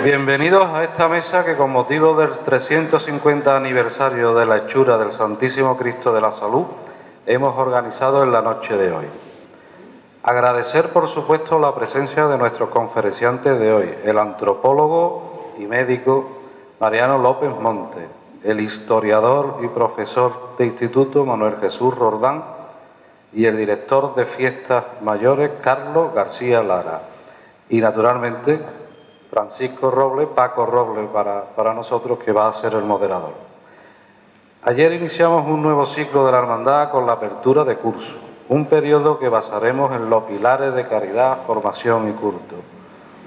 Bienvenidos a esta mesa que, con motivo del 350 aniversario de la hechura del Santísimo Cristo de la Salud, hemos organizado en la noche de hoy. Agradecer, por supuesto, la presencia de nuestros conferenciantes de hoy, el antropólogo y médico Mariano López Monte, el historiador y profesor de instituto Manuel Jesús Roldán y el director de Fiestas Mayores Carlos García Lara. Y, naturalmente, Francisco Robles, Paco Robles para nosotros, que va a ser el moderador. Ayer iniciamos un nuevo ciclo de la Hermandad con la apertura de curso, un periodo que basaremos en los pilares de caridad, formación y culto.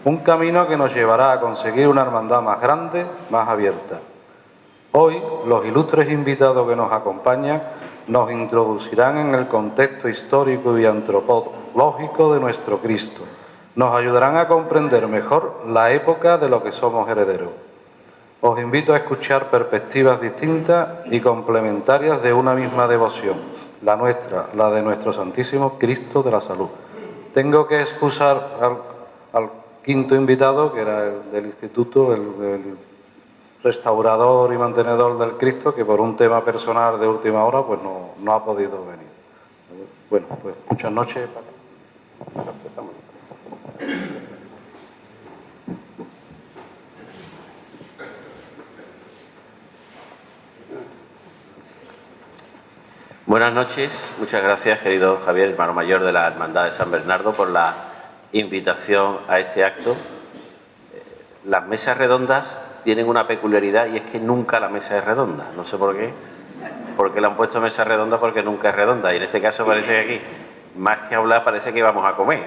Un camino que nos llevará a conseguir una hermandad más grande, más abierta. Hoy, los ilustres invitados que nos acompañan nos introducirán en el contexto histórico y antropológico de nuestro Cristo. Nos ayudarán a comprender mejor la época de lo que somos herederos. Os invito a escuchar perspectivas distintas y complementarias de una misma devoción, la nuestra, la de nuestro Santísimo Cristo de la Salud. Tengo que excusar al quinto invitado, que era el del instituto, el restaurador y mantenedor del Cristo, que por un tema personal de última hora pues no ha podido venir. Bueno, pues muchas noches. Buenas noches, muchas gracias, querido Javier, hermano mayor de la Hermandad de San Bernardo, por la invitación a este acto. Las mesas redondas tienen una peculiaridad y es que nunca la mesa es redonda. No sé por qué. ¿Por qué le han puesto mesa redonda? Porque nunca es redonda. Y en este caso parece que aquí, más que hablar, parece que vamos a comer.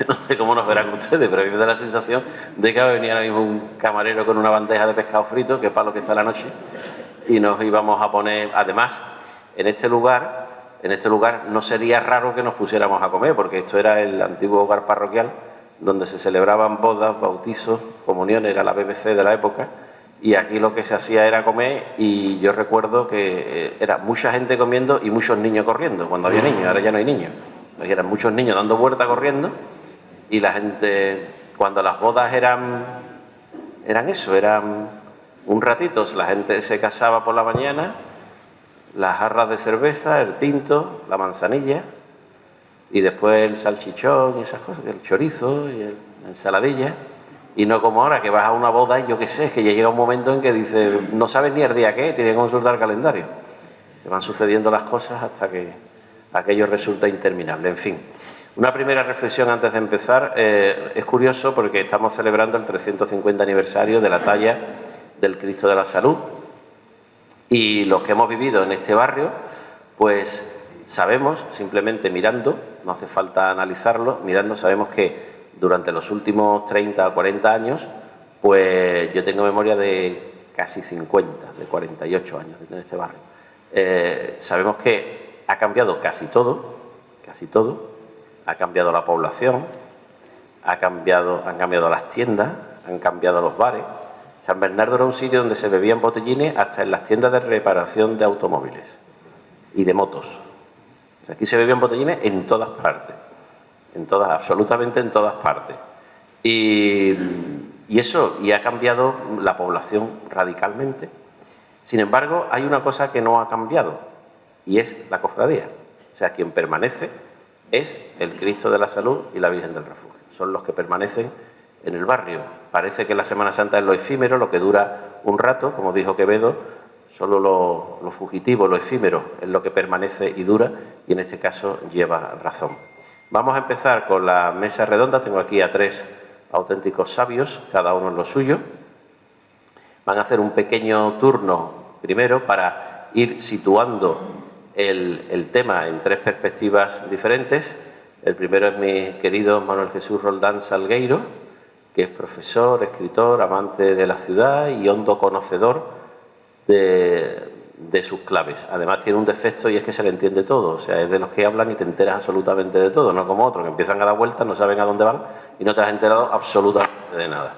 No sé cómo nos verán ustedes, pero a mí me da la sensación de que va a venir ahora mismo un camarero con una bandeja de pescado frito, que es para lo que está la noche, y nos íbamos a poner. Además, en este lugar no sería raro que nos pusiéramos a comer, porque esto era el antiguo hogar parroquial donde se celebraban bodas, bautizos, comuniones, era la BBC de la época, y aquí lo que se hacía era comer, y yo recuerdo que era mucha gente comiendo y muchos niños corriendo, cuando había niños. Ahora ya no hay niños, eran muchos niños dando vueltas corriendo, y la gente, cuando las bodas eran un ratito, la gente se casaba por la mañana, las jarras de cerveza, el tinto, la manzanilla, y después el salchichón y esas cosas, el chorizo y la ensaladilla, y no como ahora que vas a una boda y yo qué sé, es que ya llega un momento en que dices, no sabes ni el día que, tienes que consultar el calendario. Se van sucediendo las cosas hasta que aquello resulta interminable. En fin, una primera reflexión antes de empezar. Es curioso porque estamos celebrando el 350 aniversario de la talla del Cristo de la Salud, y los que hemos vivido en este barrio, pues sabemos, simplemente mirando, no hace falta analizarlo, mirando sabemos que durante los últimos 30 o 40 años, pues yo tengo memoria de casi 50, de 48 años en este barrio. Sabemos que ha cambiado casi todo, ha cambiado la población, han cambiado las tiendas, han cambiado los bares. San Bernardo era un sitio donde se bebían botellines hasta en las tiendas de reparación de automóviles y de motos. O sea, aquí se bebían botellines en todas partes, absolutamente en todas partes. Y ha cambiado la población radicalmente. Sin embargo, hay una cosa que no ha cambiado, y es la cofradía. O sea, quien permanece es el Cristo de la Salud y la Virgen del Refugio. Son los que permanecen en el barrio. Parece que la Semana Santa es lo efímero, lo que dura un rato, como dijo Quevedo, solo lo fugitivo, lo efímero es lo que permanece y dura, y en este caso lleva razón. Vamos a empezar con la mesa redonda. Tengo aquí a 3 auténticos sabios, cada uno en lo suyo. Van a hacer un pequeño turno primero para ir situando el tema en 3 perspectivas diferentes. El primero es mi querido Manuel Jesús Roldán Salgueiro, que es profesor, escritor, amante de la ciudad y hondo conocedor de sus claves. Además tiene un defecto, y es que se le entiende todo. O sea, es de los que hablan y te enteras absolutamente de todo, no como otros que empiezan a dar vueltas, no saben a dónde van y no te has enterado absolutamente de nada.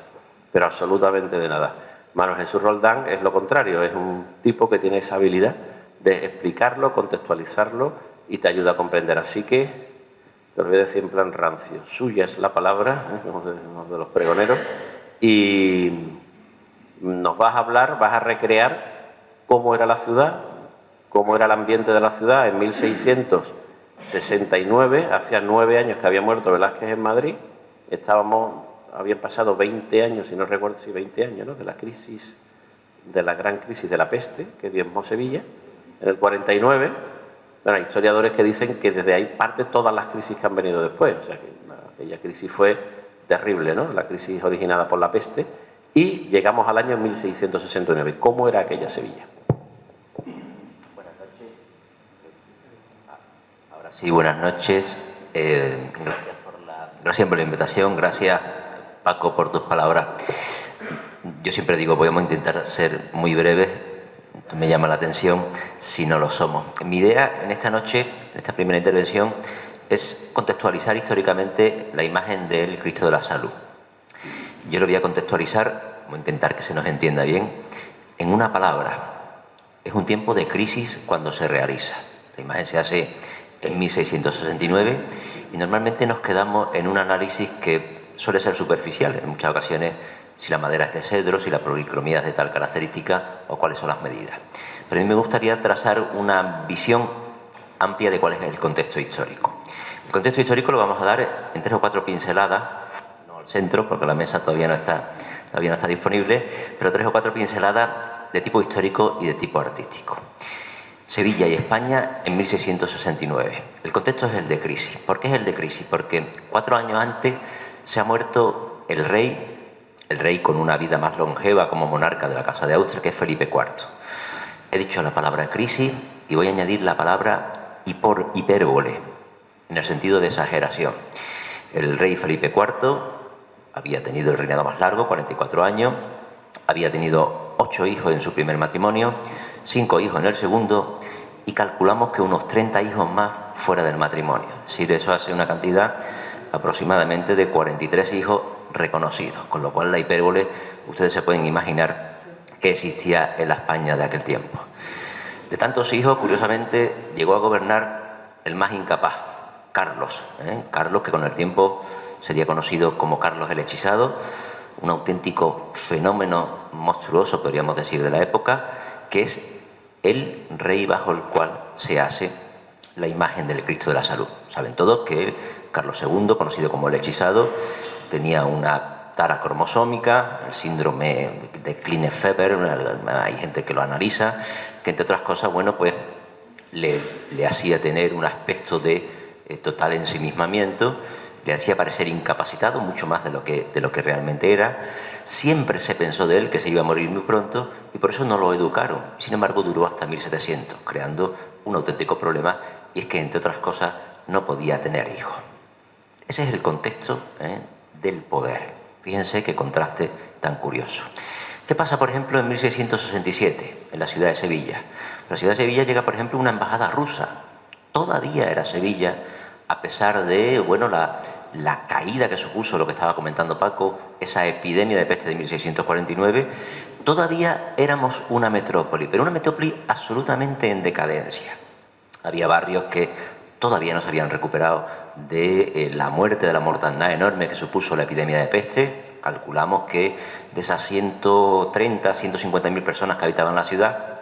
Pero absolutamente de nada. Manuel Jesús Roldán es lo contrario, es un tipo que tiene esa habilidad de explicarlo, contextualizarlo y te ayuda a comprender. Así que te lo voy a decir en plan rancio. Suya es la palabra, como de los pregoneros, Y nos vas a hablar, vas a recrear cómo era la ciudad, cómo era el ambiente de la ciudad en 1669, hacía 9 años que había muerto Velázquez en Madrid, habían pasado 20 años, si no recuerdo si 20 años, ¿no?, de la crisis, de la gran crisis de la peste que diezmó Sevilla, en el 49. Bueno, hay historiadores que dicen que desde ahí parte todas las crisis que han venido después, o sea que aquella crisis fue terrible, ¿no?, la crisis originada por la peste, y llegamos al año 1669. ¿Cómo era aquella Sevilla? Buenas noches. Ahora sí, buenas noches. Gracias por la invitación, gracias Paco por tus palabras. Yo siempre digo, podemos intentar ser muy breves, me llama la atención si no lo somos. Mi idea en esta noche, en esta primera intervención, es contextualizar históricamente la imagen del Cristo de la Salud. Yo lo voy a contextualizar, voy a intentar que se nos entienda bien, en una palabra. Es un tiempo de crisis cuando se realiza. La imagen se hace en 1669 y normalmente nos quedamos en un análisis que suele ser superficial. En muchas ocasiones, si la madera es de cedro, si la policromía es de tal característica o cuáles son las medidas. Pero a mí me gustaría trazar una visión amplia de cuál es el contexto histórico. El contexto histórico lo vamos a dar en 3 o 4 pinceladas, no al centro porque la mesa todavía no está disponible, pero 3 o 4 pinceladas de tipo histórico y de tipo artístico. Sevilla y España en 1669. El contexto es el de crisis. ¿Por qué es el de crisis? Porque 4 años antes se ha muerto el rey con una vida más longeva como monarca de la Casa de Austria, que es Felipe IV. He dicho la palabra crisis y voy a añadir la palabra hipérbole, en el sentido de exageración. El rey Felipe IV había tenido el reinado más largo, 44 años, había tenido 8 hijos en su primer matrimonio, 5 hijos en el segundo y calculamos que unos 30 hijos más fuera del matrimonio. Es decir, eso hace una cantidad aproximadamente de 43 hijos reconocidos, con lo cual la hipérbole, ustedes se pueden imaginar que existía en la España de aquel tiempo. De tantos hijos, curiosamente, llegó a gobernar el más incapaz, Carlos. Carlos, que con el tiempo sería conocido como Carlos el Hechizado, un auténtico fenómeno monstruoso, podríamos decir, de la época, que es el rey bajo el cual se hace la imagen del Cristo de la Salud. Saben todos que Carlos II, conocido como el Hechizado, tenía una tara cromosómica, el síndrome de Klinefelter, hay gente que lo analiza, que entre otras cosas, bueno, pues le hacía tener un aspecto de total ensimismamiento, le hacía parecer incapacitado mucho más de lo que realmente era. Siempre se pensó de él que se iba a morir muy pronto y por eso no lo educaron. Sin embargo, duró hasta 1700, creando un auténtico problema, y es que, entre otras cosas, no podía tener hijos. Ese es el contexto del poder. Fíjense qué contraste tan curioso. ¿Qué pasa, por ejemplo, en 1667, en la ciudad de Sevilla? En la ciudad de Sevilla llega, por ejemplo, una embajada rusa. Todavía era Sevilla, a pesar de, bueno, la caída que supuso lo que estaba comentando Paco, esa epidemia de peste de 1649, todavía éramos una metrópoli, pero una metrópoli absolutamente en decadencia. Había barrios que todavía no se habían recuperado de la muerte, de la mortandad enorme que supuso la epidemia de peste. Calculamos que de esas 130, 150.000 personas que habitaban la ciudad,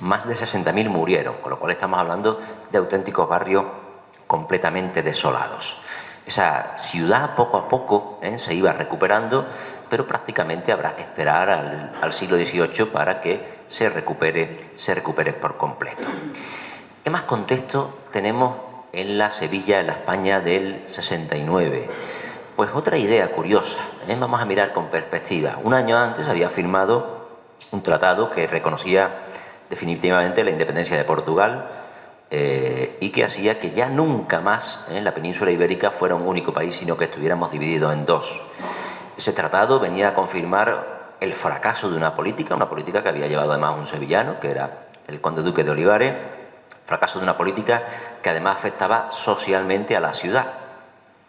más de 60.000 murieron, con lo cual estamos hablando de auténticos barrios completamente desolados. Esa ciudad poco a poco se iba recuperando, pero prácticamente habrá que esperar al siglo XVIII para que se recupere por completo. ¿Qué más contexto tenemos en la Sevilla, en la España del 69? Pues otra idea curiosa, vamos a mirar con perspectiva. Un año antes había firmado un tratado que reconocía definitivamente la independencia de Portugal y que hacía que ya nunca más la península ibérica fuera un único país, sino que estuviéramos divididos en dos. Ese tratado venía a confirmar el fracaso de una política que había llevado además un sevillano, que era el conde duque de Olivares, fracaso de una política que además afectaba socialmente a la ciudad.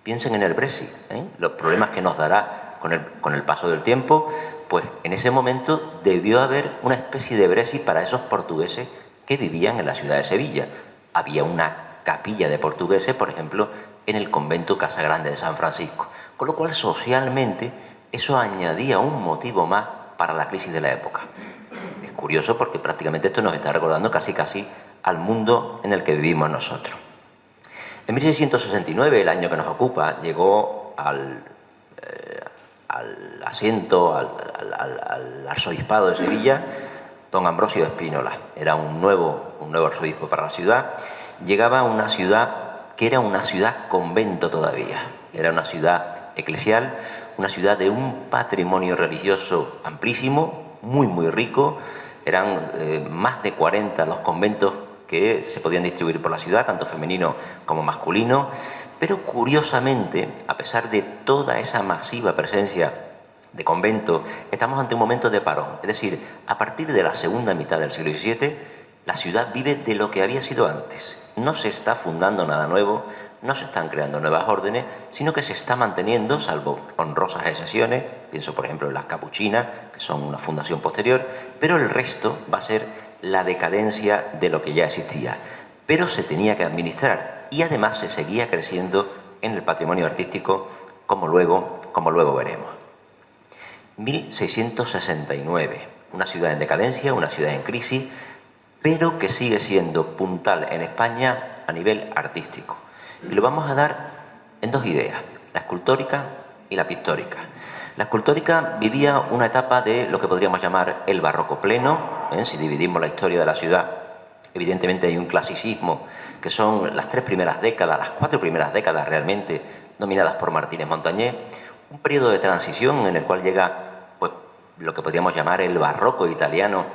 Piensen en el Brexit, los problemas que nos dará con el paso del tiempo. Pues en ese momento debió haber una especie de Brexit para esos portugueses que vivían en la ciudad de Sevilla. Había una capilla de portugueses, por ejemplo, en el convento Casa Grande de San Francisco, con lo cual socialmente eso añadía un motivo más para la crisis de la época. Es curioso porque prácticamente esto nos está recordando casi al mundo en el que vivimos nosotros. En 1669, el año que nos ocupa, llegó al asiento, al arzobispado de Sevilla, don Ambrosio de Spínola. Era un nuevo arzobispo para la ciudad. Llegaba a una ciudad que era una ciudad convento todavía. Era una ciudad eclesial, una ciudad de un patrimonio religioso amplísimo, muy rico. Eran más de 40 los conventos que se podían distribuir por la ciudad, tanto femenino como masculino, pero curiosamente, a pesar de toda esa masiva presencia de conventos, estamos ante un momento de parón. Es decir, a partir de la segunda mitad del siglo XVII, la ciudad vive de lo que había sido antes. No se está fundando nada nuevo, no se están creando nuevas órdenes, sino que se está manteniendo, salvo honrosas excepciones, pienso por ejemplo en las capuchinas, que son una fundación posterior, pero el resto va a ser la decadencia de lo que ya existía. Pero se tenía que administrar y además se seguía creciendo en el patrimonio artístico, como luego veremos. 1669, una ciudad en decadencia, una ciudad en crisis, pero que sigue siendo puntal en España a nivel artístico. Y lo vamos a dar en dos ideas, la escultórica y la pictórica. La escultórica vivía una etapa de lo que podríamos llamar el barroco pleno. Si dividimos la historia de la ciudad, evidentemente hay un clasicismo, que son las 3 primeras décadas, las 4 primeras décadas realmente, dominadas por Martínez Montañés, un periodo de transición en el cual llega pues, lo que podríamos llamar el barroco italiano,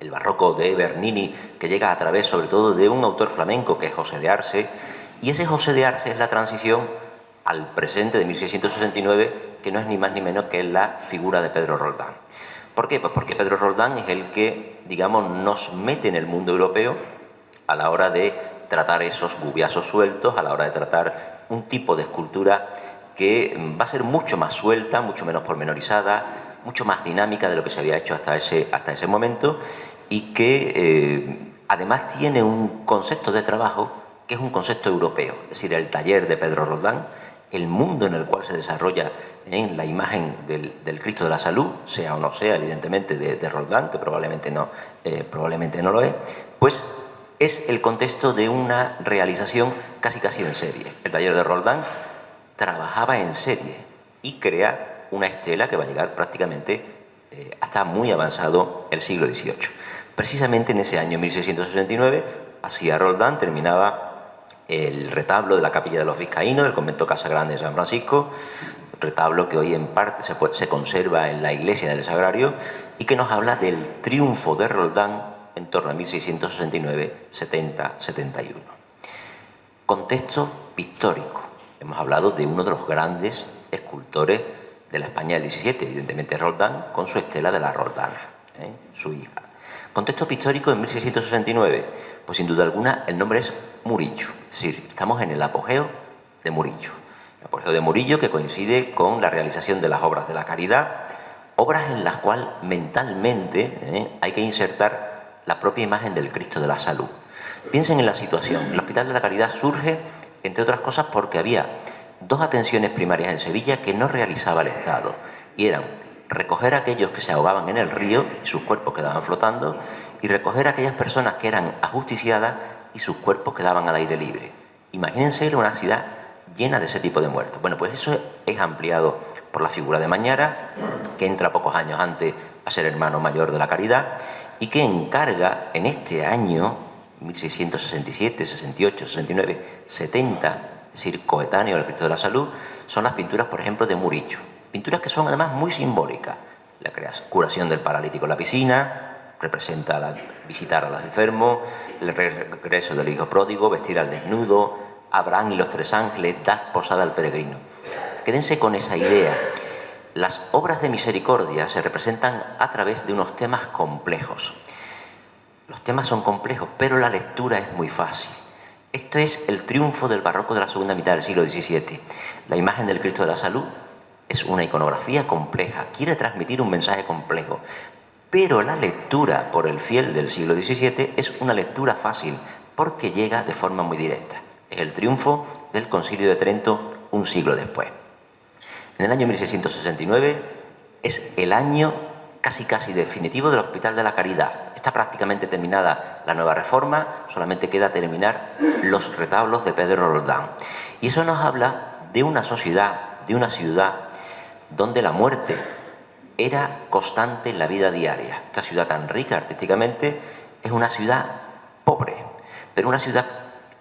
el barroco de Bernini, que llega a través sobre todo de un autor flamenco que es José de Arce, y ese José de Arce es la transición al presente de 1669, que no es ni más ni menos que la figura de Pedro Roldán. ¿Por qué? Pues porque Pedro Roldán es el que, digamos, nos mete en el mundo europeo a la hora de tratar esos gubiazos sueltos, a la hora de tratar un tipo de escultura que va a ser mucho más suelta, mucho menos pormenorizada, mucho más dinámica de lo que se había hecho hasta ese momento, y que además tiene un concepto de trabajo que es un concepto europeo, es decir, el taller de Pedro Roldán, el mundo en el cual se desarrolla en la imagen del Cristo de la Salud, sea o no sea, evidentemente, de Roldán, que probablemente no lo es, pues es el contexto de una realización casi en serie. El taller de Roldán trabajaba en serie y crea una estela que va a llegar prácticamente hasta muy avanzado el siglo XVIII. Precisamente en ese año 1669, hacía Roldán, terminaba el retablo de la Capilla de los Vizcaínos del convento Casa Grande de San Francisco, retablo que hoy en parte se conserva en la iglesia del Sagrario y que nos habla del triunfo de Roldán en torno a 1669, 70, 71. Contexto pictórico. Hemos hablado de uno de los grandes escultores de la España del XVII, evidentemente Roldán, con su estela de la Roldana, su hija. Contexto pictórico en 1669, pues sin duda alguna el nombre es Murillo, es decir, estamos en el apogeo de Murillo. El apogeo de Murillo que coincide con la realización de las obras de la caridad, obras en las cuales mentalmente hay que insertar la propia imagen del Cristo de la Salud. Piensen en la situación. El Hospital de la Caridad surge, entre otras cosas, porque había 2 atenciones primarias en Sevilla que no realizaba el Estado, y eran recoger a aquellos que se ahogaban en el río y sus cuerpos quedaban flotando, y recoger a aquellas personas que eran ajusticiadas y sus cuerpos quedaban al aire libre. Imagínense una ciudad llena de ese tipo de muertos. Bueno, pues eso es ampliado por la figura de Mañara, que entra pocos años antes a ser hermano mayor de la Caridad y que encarga en este año 1667, 68, 69, 70, es decir, coetáneo del Cristo de la Salud, son las pinturas, por ejemplo, de Murillo. Pinturas que son además muy simbólicas. La curación del paralítico en la piscina, representa visitar a los enfermos, el regreso del hijo pródigo, vestir al desnudo, Abraham y los 3 ángeles, dar posada al peregrino. Quédense con esa idea. Las obras de misericordia se representan a través de unos temas complejos. Los temas son complejos, pero la lectura es muy fácil. Esto es el triunfo del barroco de la segunda mitad del siglo XVII. La imagen del Cristo de la Salud es una iconografía compleja, quiere transmitir un mensaje complejo, pero la lectura por el fiel del siglo XVII es una lectura fácil, porque llega de forma muy directa. Es el triunfo del Concilio de Trento un siglo después. En el año 1669 es el año casi definitivo del Hospital de la Caridad. Está prácticamente terminada la nueva reforma, solamente queda terminar los retablos de Pedro Roldán. Y eso nos habla de una sociedad, de una ciudad, donde la muerte era constante en la vida diaria. Esta ciudad tan rica artísticamente es una ciudad pobre, pero una ciudad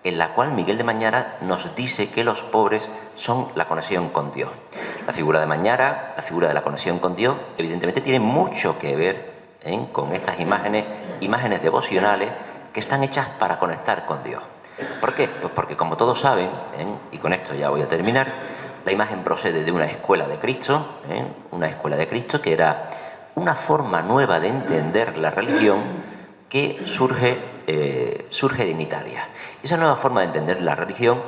en la cual Miguel de Mañara nos dice que los pobres son la conexión con Dios. La figura de Mañara, la figura de la conexión con Dios, evidentemente tiene mucho que ver con estas imágenes devocionales que están hechas para conectar con Dios. ¿Por qué? Pues porque, como todos saben, y con esto ya voy a terminar, la imagen procede de una escuela de Cristo, una escuela de Cristo que era una forma nueva de entender la religión que surge en Italia. Esa nueva forma de entender la religión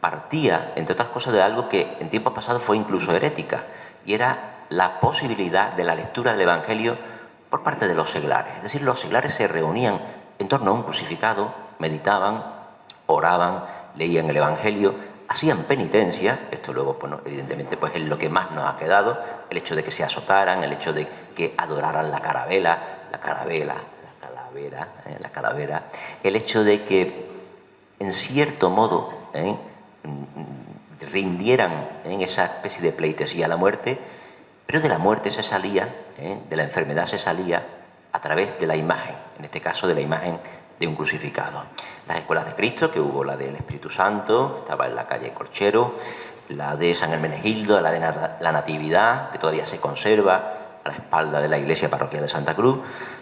partía, entre otras cosas, de algo que en tiempos pasados fue incluso herética, y era la posibilidad de la lectura del Evangelio por parte de los seglares. Es decir, los seglares se reunían en torno a un crucificado, meditaban, oraban, leían el Evangelio, hacían penitencia. Esto luego, bueno, evidentemente, pues es lo que más nos ha quedado, el hecho de que se azotaran, el hecho de que adoraran la calavera, el hecho de que, en cierto modo, rindieran en esa especie de pleitesía a la muerte, pero de la muerte se salía, de la enfermedad se salía a través de la imagen, en este caso de la imagen de un crucificado. Las escuelas de Cristo, que hubo la del Espíritu Santo, estaba en la calle Corchero, la de San Hermenegildo, la de la Natividad, que todavía se conserva a la espalda de la iglesia parroquial de Santa Cruz.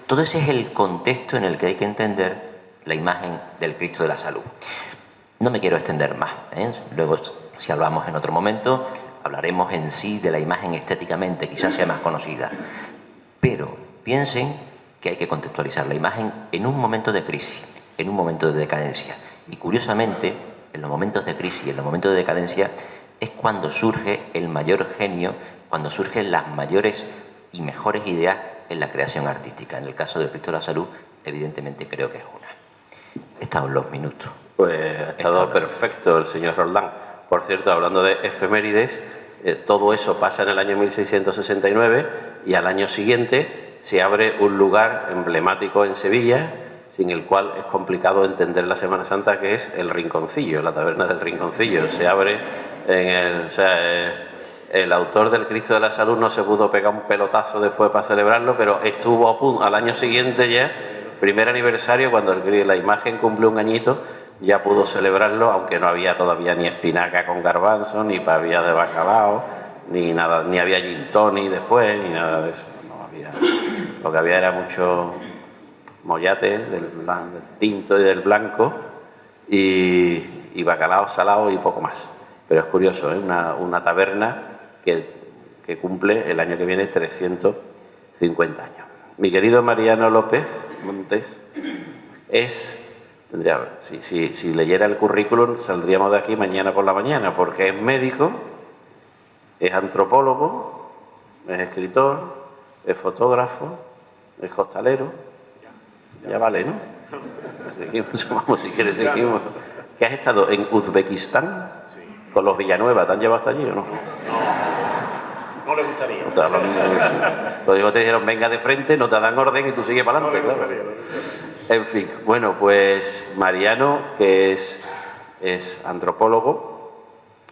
Todo ese es el contexto en el que hay que entender la imagen del Cristo de la Salud. No me quiero extender más, luego, si hablamos en otro momento, hablaremos en sí de la imagen estéticamente, quizás sea más conocida. Pero piensen que hay que contextualizar la imagen en un momento de crisis, en un momento de decadencia. Y curiosamente, en los momentos de crisis, en los momentos de decadencia, es cuando surge el mayor genio, cuando surgen las mayores y mejores ideas en la creación artística. En el caso del Cristo de la Salud, evidentemente creo que es una. Están los minutos. Pues ha estado perfecto el señor Roldán. Por cierto, hablando de efemérides, todo eso pasa en el año 1669 y al año siguiente se abre un lugar emblemático en Sevilla, sin el cual es complicado entender la Semana Santa, que es el Rinconcillo, la taberna del Rinconcillo. Se abre el autor del Cristo de la Salud no se pudo pegar un pelotazo después para celebrarlo, pero estuvo a punto, al año siguiente ya, primer aniversario, cuando la imagen cumplió un añito, ya pudo celebrarlo, aunque no había todavía ni espinaca con garbanzo, ni pavía de bacalao, ni nada, ni había gin tonic después, ni nada de eso. No había. Lo que había era mucho mollate del tinto y del blanco y bacalao salado y poco más. Pero es curioso, una taberna que cumple el año que viene 350 años. Mi querido Mariano López Montes si leyera el currículum, saldríamos de aquí mañana por la mañana, porque es médico, es antropólogo, es escritor, es fotógrafo, es costalero. Ya vale, ¿no? Seguimos, vamos, si quieres seguimos. ¿Que has estado en Uzbekistán? Sí. Con los Villanueva, ¿te han llevado hasta allí o no? No le gustaría. Lo digo, te dijeron, venga de frente, no te dan orden y tú sigues para adelante, claro. En fin, bueno, pues Mariano, que es antropólogo,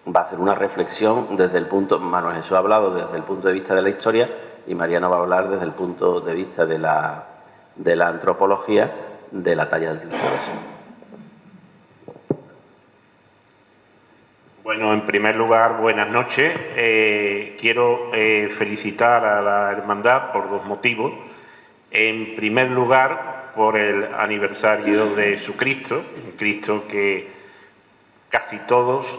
va a hacer una reflexión desde el punto, Manuel Jesús ha hablado desde el punto de vista de la historia y Mariano va a hablar desde el punto de vista de la antropología de la talla del Cristo. Bueno, en primer lugar, buenas noches. Quiero felicitar a la hermandad por dos motivos. En primer lugar, por el aniversario de su Cristo, un Cristo que casi todos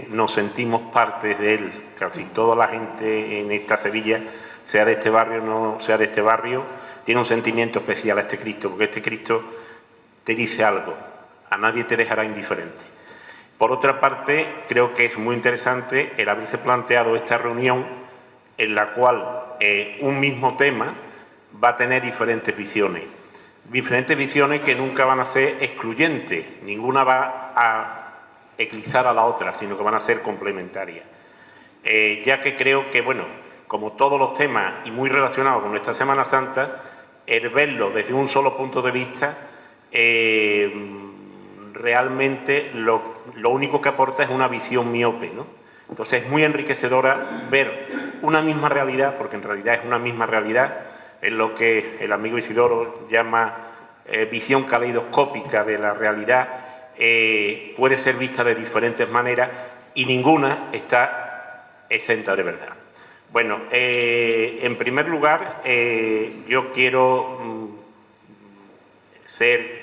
nos sentimos parte de él. Casi toda la gente en esta Sevilla, sea de este barrio o no sea de este barrio, tiene un sentimiento especial a este Cristo, porque este Cristo te dice algo, a nadie te dejará indiferente. Por otra parte, creo que es muy interesante el haberse planteado esta reunión en la cual un mismo tema va a tener diferentes visiones que nunca van a ser excluyentes, ninguna va a eclipsar a la otra, sino que van a ser complementarias. ya que creo que, bueno, como todos los temas y muy relacionados con nuestra Semana Santa, el verlo desde un solo punto de vista, realmente lo único que aporta es una visión miope, ¿no? Entonces es muy enriquecedora ver una misma realidad, porque en realidad es una misma realidad, es lo que el amigo Isidoro llama visión caleidoscópica de la realidad, puede ser vista de diferentes maneras y ninguna está exenta de verdad. Bueno, en primer lugar, yo quiero ser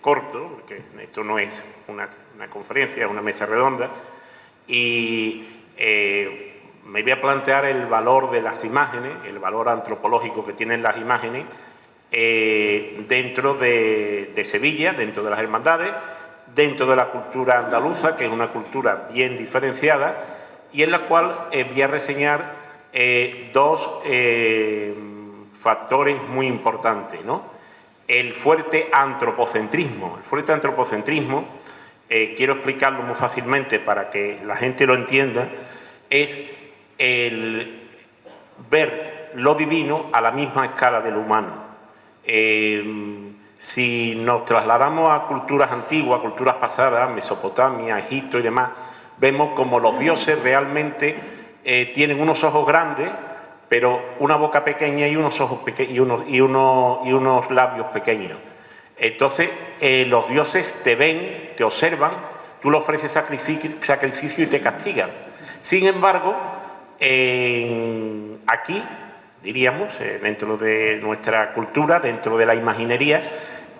corto, porque esto no es una conferencia, es una mesa redonda, y me voy a plantear el valor de las imágenes, el valor antropológico que tienen las imágenes dentro de Sevilla, dentro de las hermandades, dentro de la cultura andaluza, que es una cultura bien diferenciada, y en la cual voy a reseñar dos factores muy importantes, ¿no? El fuerte antropocentrismo. El fuerte antropocentrismo, quiero explicarlo muy fácilmente para que la gente lo entienda, es el ver lo divino a la misma escala de lo humano. Si nos trasladamos a culturas antiguas, culturas pasadas, Mesopotamia, Egipto y demás, vemos como los dioses realmente tienen unos ojos grandes, pero una boca pequeña y unos ojos y unos labios pequeños. Entonces, los dioses te ven, te observan, tú le ofreces sacrificio y te castigan. Sin embargo, aquí, diríamos, dentro de nuestra cultura, dentro de la imaginería,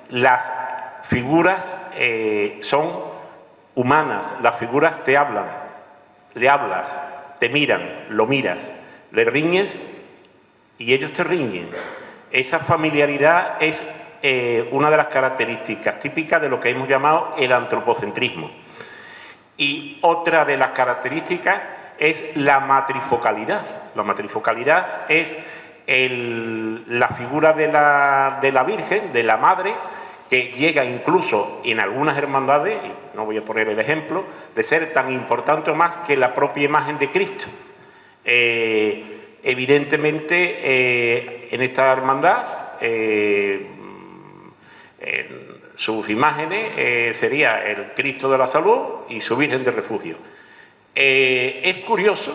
las figuras son humanas, las figuras te hablan, le hablas, te miran, lo miras, le riñes y ellos te riñen. Esa familiaridad es una de las características típicas de lo que hemos llamado el antropocentrismo. Y otra de las características es la matrifocalidad. La matrifocalidad es la figura de la Virgen, de la Madre, que llega incluso en algunas hermandades, y no voy a poner el ejemplo, de ser tan importante o más que la propia imagen de Cristo. Evidentemente, en esta hermandad, sus imágenes sería el Cristo de la Salud y su Virgen de Refugio. Es curioso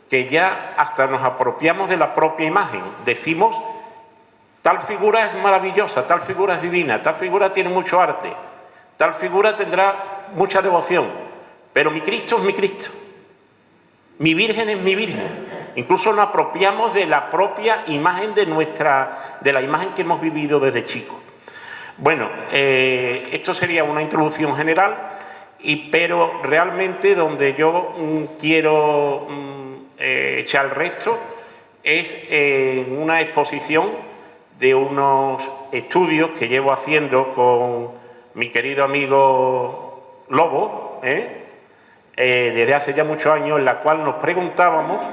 que ya hasta nos apropiamos de la propia imagen. Decimos, tal figura es maravillosa, tal figura es divina, tal figura tiene mucho arte, tal figura tendrá mucha devoción, pero mi Cristo es mi Cristo, mi Virgen es mi Virgen. Incluso nos apropiamos de la propia imagen de la imagen que hemos vivido desde chicos. Bueno, esto sería una introducción general, pero realmente donde yo quiero echar el resto es en una exposición de unos estudios que llevo haciendo con mi querido amigo Lobo, desde hace ya muchos años, en la cual nos preguntábamos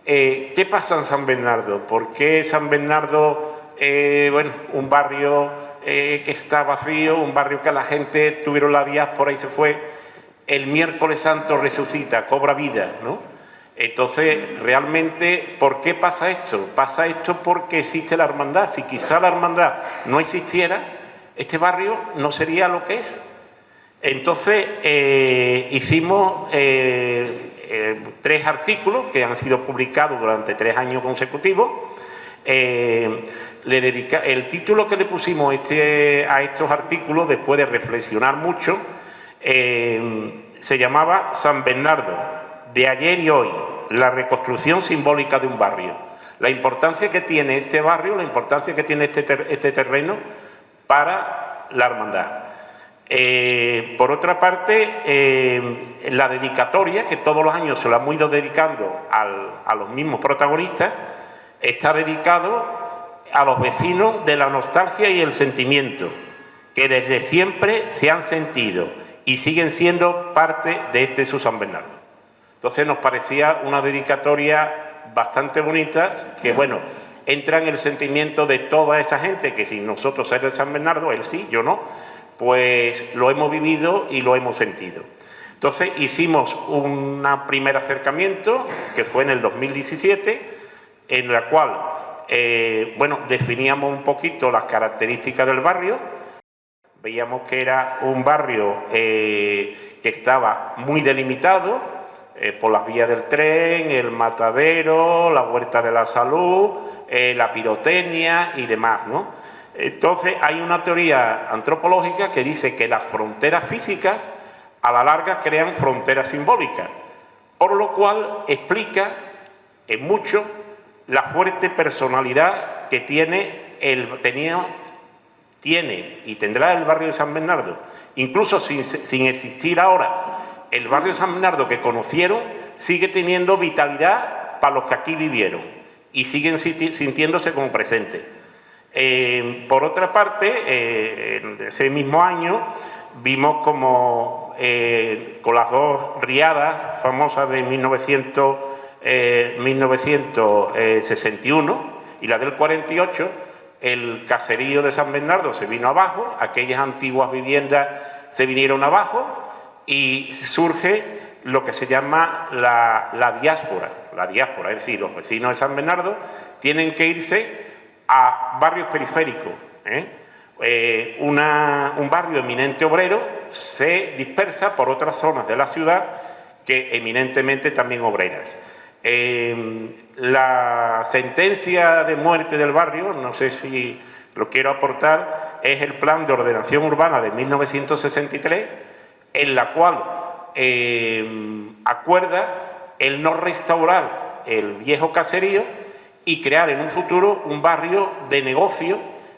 ¿qué pasa en San Bernardo? ¿Por qué San Bernardo, bueno, un barrio que está vacío, un barrio que la gente tuvieron la diáspora y se fue, el miércoles santo resucita, cobra vida, ¿no? Entonces, realmente, ¿por qué pasa esto? Pasa esto porque existe la hermandad. Si quizá la hermandad no existiera, este barrio no sería lo que es. Entonces, hicimos 3 artículos que han sido publicados durante 3 años consecutivos. El título que le pusimos a estos artículos, después de reflexionar mucho, se llamaba San Bernardo, de ayer y hoy, la reconstrucción simbólica de un barrio. La importancia que tiene este barrio, la importancia que tiene este terreno para la hermandad. Por otra parte, la dedicatoria, que todos los años se la hemos ido dedicando a los mismos protagonistas, está dedicado a los vecinos de la nostalgia y el sentimiento, que desde siempre se han sentido y siguen siendo parte de este su San Bernardo. Entonces nos parecía una dedicatoria bastante bonita, que bueno, entra en el sentimiento de toda esa gente que si nosotros es de San Bernardo, él sí, yo no, pues lo hemos vivido y lo hemos sentido. Entonces hicimos un primer acercamiento, que fue en el 2017, en la cual definíamos un poquito las características del barrio. Veíamos que era un barrio que estaba muy delimitado por las vías del tren, el matadero, la Huerta de la Salud, la pirotecnia y demás, ¿no? Entonces hay una teoría antropológica que dice que las fronteras físicas a la larga crean fronteras simbólicas, por lo cual explica en mucho la fuerte personalidad que tiene y tendrá el barrio de San Bernardo. Incluso sin existir ahora el barrio de San Bernardo que conocieron, sigue teniendo vitalidad para los que aquí vivieron y siguen sintiéndose como presentes. Por otra parte, en ese mismo año vimos como con las dos riadas famosas de 1961 y la del 48, el caserío de San Bernardo se vino abajo, aquellas antiguas viviendas se vinieron abajo y surge lo que se llama la diáspora. La diáspora, es decir, los vecinos de San Bernardo tienen que irse a barrios periféricos. Un barrio eminente obrero se dispersa por otras zonas de la ciudad que eminentemente también obreras. La sentencia de muerte del barrio, no sé si lo quiero aportar, es el Plan de Ordenación Urbana de 1963, en la cual acuerda el no restaurar el viejo caserío y crear en un futuro un barrio de negocio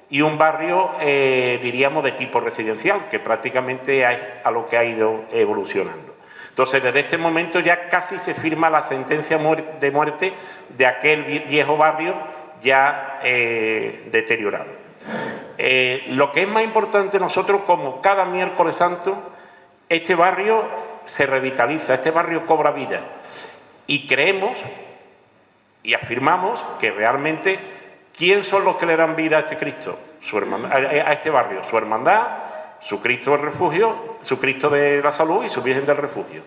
y un barrio, diríamos, de tipo residencial, que prácticamente es a lo que ha ido evolucionando. Entonces, desde este momento ya casi se firma la sentencia de muerte de aquel viejo barrio ya deteriorado. Lo que es más importante, nosotros, como cada miércoles santo, este barrio se revitaliza, este barrio cobra vida. Y creemos y afirmamos que realmente, ¿quién son los que le dan vida a este Cristo? A este barrio, su hermandad, su Cristo del Refugio, su Cristo de la Salud y su Virgen del Refugio.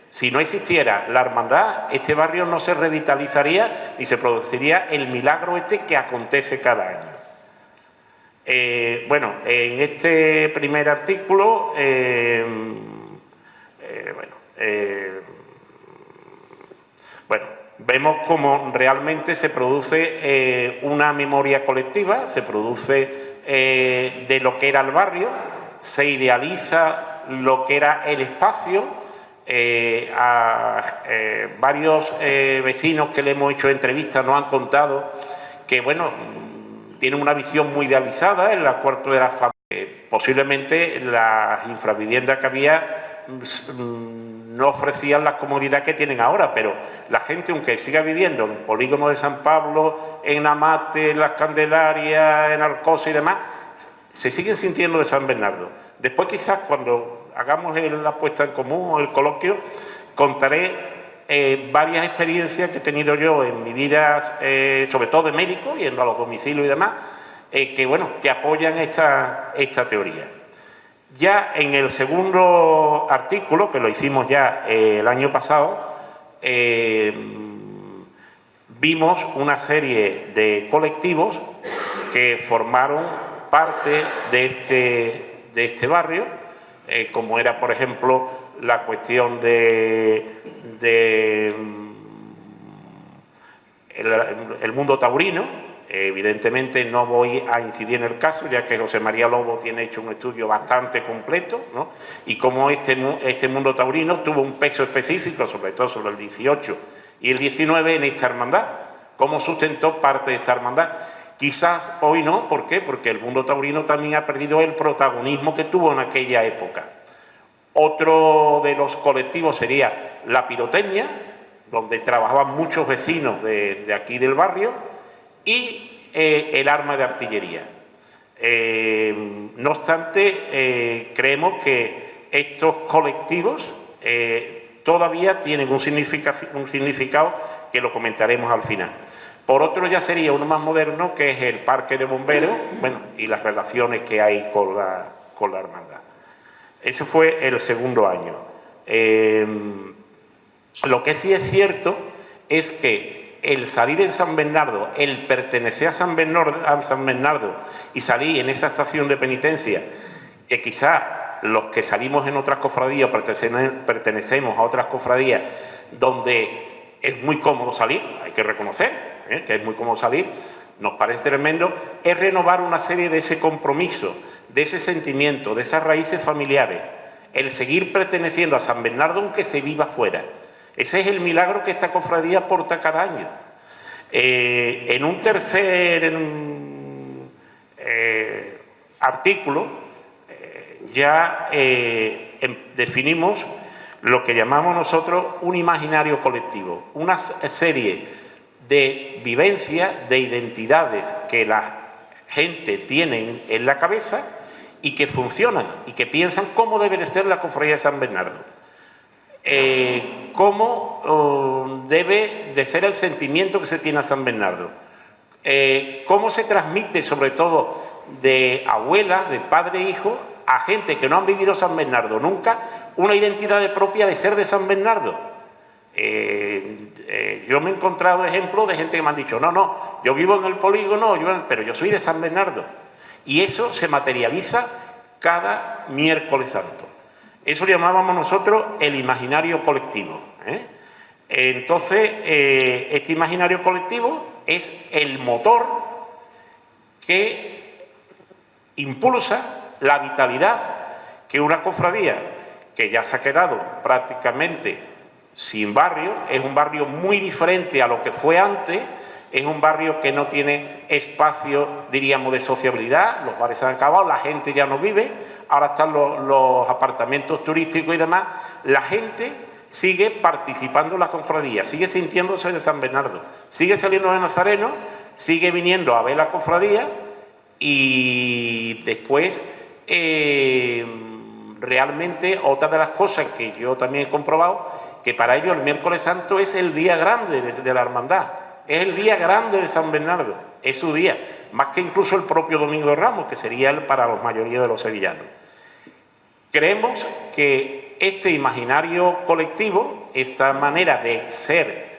Si no existiera la hermandad, este barrio no se revitalizaría ni se produciría el milagro que acontece cada año. En este primer artículo, vemos cómo realmente se produce una memoria colectiva, se produce de lo que era el barrio, se idealiza lo que era el espacio. Varios vecinos que le hemos hecho entrevistas nos han contado que, tienen una visión muy idealizada en la cuarto de la familia. Posiblemente las infraviviendas que había no ofrecían las comodidades que tienen ahora, pero la gente, aunque siga viviendo en el polígono de San Pablo, en Amate, en Las Candelarias, en Alcosa y demás, se siguen sintiendo de San Bernardo. Después, quizás, cuando hagamos la puesta en común o el coloquio, contaré varias experiencias que he tenido yo en mi vida, sobre todo de médico, yendo a los domicilios y demás, que apoyan esta teoría. Ya en el segundo artículo, que lo hicimos ya el año pasado, vimos una serie de colectivos que formaron parte de este barrio, como era, por ejemplo, la cuestión el mundo taurino. Evidentemente no voy a incidir en el caso, ya que José María Lobo tiene hecho un estudio bastante completo, ¿no? Y cómo este mundo taurino tuvo un peso específico, sobre todo sobre el 18 y el 19 en esta hermandad, cómo sustentó parte de esta hermandad. Quizás hoy no, ¿por qué? Porque el mundo taurino también ha perdido el protagonismo que tuvo en aquella época. Otro de los colectivos sería la pirotecnia, donde trabajaban muchos vecinos de aquí del barrio, y el arma de artillería. No obstante, creemos que estos colectivos todavía tienen un significado que lo comentaremos al final. Por otro, ya sería uno más moderno, que es el parque de bomberos, y las relaciones que hay con la hermandad. Ese fue el segundo año. Lo que sí es cierto es que el salir en San Bernardo, el pertenecer a San Bernardo y salir en esa estación de penitencia, que quizá los que salimos en otras cofradías pertenecemos a otras cofradías donde es muy cómodo salir, hay que reconocer que es muy cómodo salir, nos parece tremendo, es renovar una serie de ese compromiso, de ese sentimiento, de esas raíces familiares, el seguir perteneciendo a San Bernardo aunque se viva fuera. Ese es el milagro que esta cofradía aporta cada año. En un tercer artículo ya definimos lo que llamamos nosotros un imaginario colectivo, una serie de vivencias, de identidades que la gente tiene en la cabeza y que funcionan y que piensan cómo debe de ser la cofradía de San Bernardo. Cómo debe de ser el sentimiento que se tiene a San Bernardo, cómo se transmite sobre todo de abuelas, de padre e hijo, a gente que no han vivido San Bernardo nunca, una identidad propia de ser de San Bernardo. Yo me he encontrado ejemplos de gente que me han dicho, no, yo vivo en el polígono, pero yo soy de San Bernardo. Y eso se materializa cada miércoles santo. Eso lo llamábamos nosotros el imaginario colectivo. Entonces, este imaginario colectivo es el motor que impulsa la vitalidad que una cofradía que ya se ha quedado prácticamente sin barrio, es un barrio muy diferente a lo que fue antes, es un barrio que no tiene espacio, diríamos, de sociabilidad, los bares se han acabado, la gente ya no vive, ahora están los apartamentos turísticos y demás, la gente sigue participando en la cofradía, sigue sintiéndose de San Bernardo, sigue saliendo de Nazareno, sigue viniendo a ver la cofradía y después realmente otra de las cosas que yo también he comprobado, que para ellos el miércoles santo es el día grande de la hermandad, es el día grande de San Bernardo, es su día, más que incluso el propio Domingo de Ramos, que sería el para la mayoría de los sevillanos. Creemos que este imaginario colectivo, esta manera de ser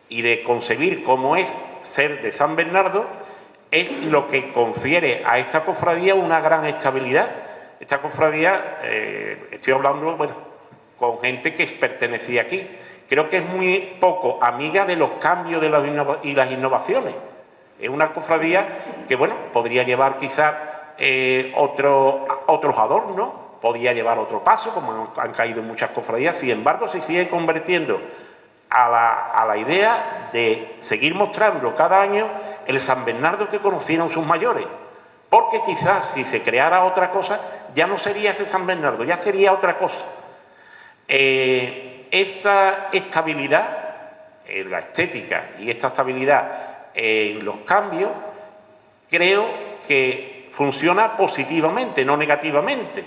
y de concebir cómo es ser de San Bernardo, es lo que confiere a esta cofradía una gran estabilidad. Esta cofradía, estoy hablando, con gente que pertenecía aquí. Creo que es muy poco amiga de los cambios y las innovaciones. Es una cofradía que, podría llevar quizás otros adornos, podría llevar otro paso, como han caído en muchas cofradías. Sin embargo, se sigue convirtiendo a la idea de seguir mostrando cada año el San Bernardo que conocieron sus mayores. Porque quizás si se creara otra cosa, ya no sería ese San Bernardo, ya sería otra cosa. Esta estabilidad en la estética y esta estabilidad en los cambios, creo que funciona positivamente, no negativamente.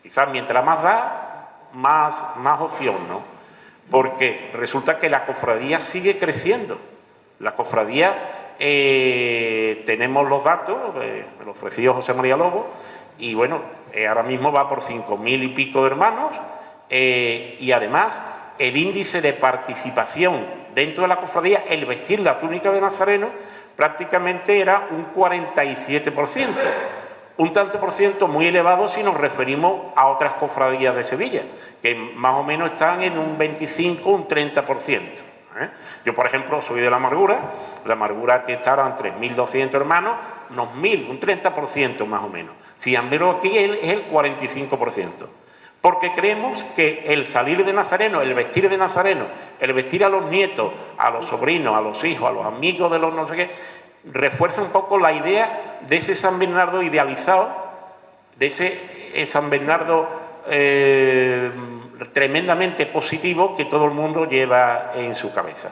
Quizás mientras más da, más opción, ¿no? Porque resulta que la cofradía sigue creciendo. La cofradía, tenemos los datos, me lo ofreció José María Lobo, y ahora mismo va por 5.000 y pico de hermanos, y además el índice de participación dentro de la cofradía, el vestir la túnica de Nazareno, prácticamente era un 47%, un tanto por ciento muy elevado si nos referimos a otras cofradías de Sevilla, que más o menos están en un 25, un 30%. Yo, por ejemplo, soy de La Amargura que estarán 3.200 hermanos, unos 1.000, un 30% más o menos. Si embargo aquí es el 45%. Porque creemos que el salir de Nazareno, el vestir de Nazareno, el vestir a los nietos, a los sobrinos, a los hijos, a los amigos de los no sé qué, refuerza un poco la idea de ese San Bernardo idealizado, de ese San Bernardo tremendamente positivo que todo el mundo lleva en su cabeza.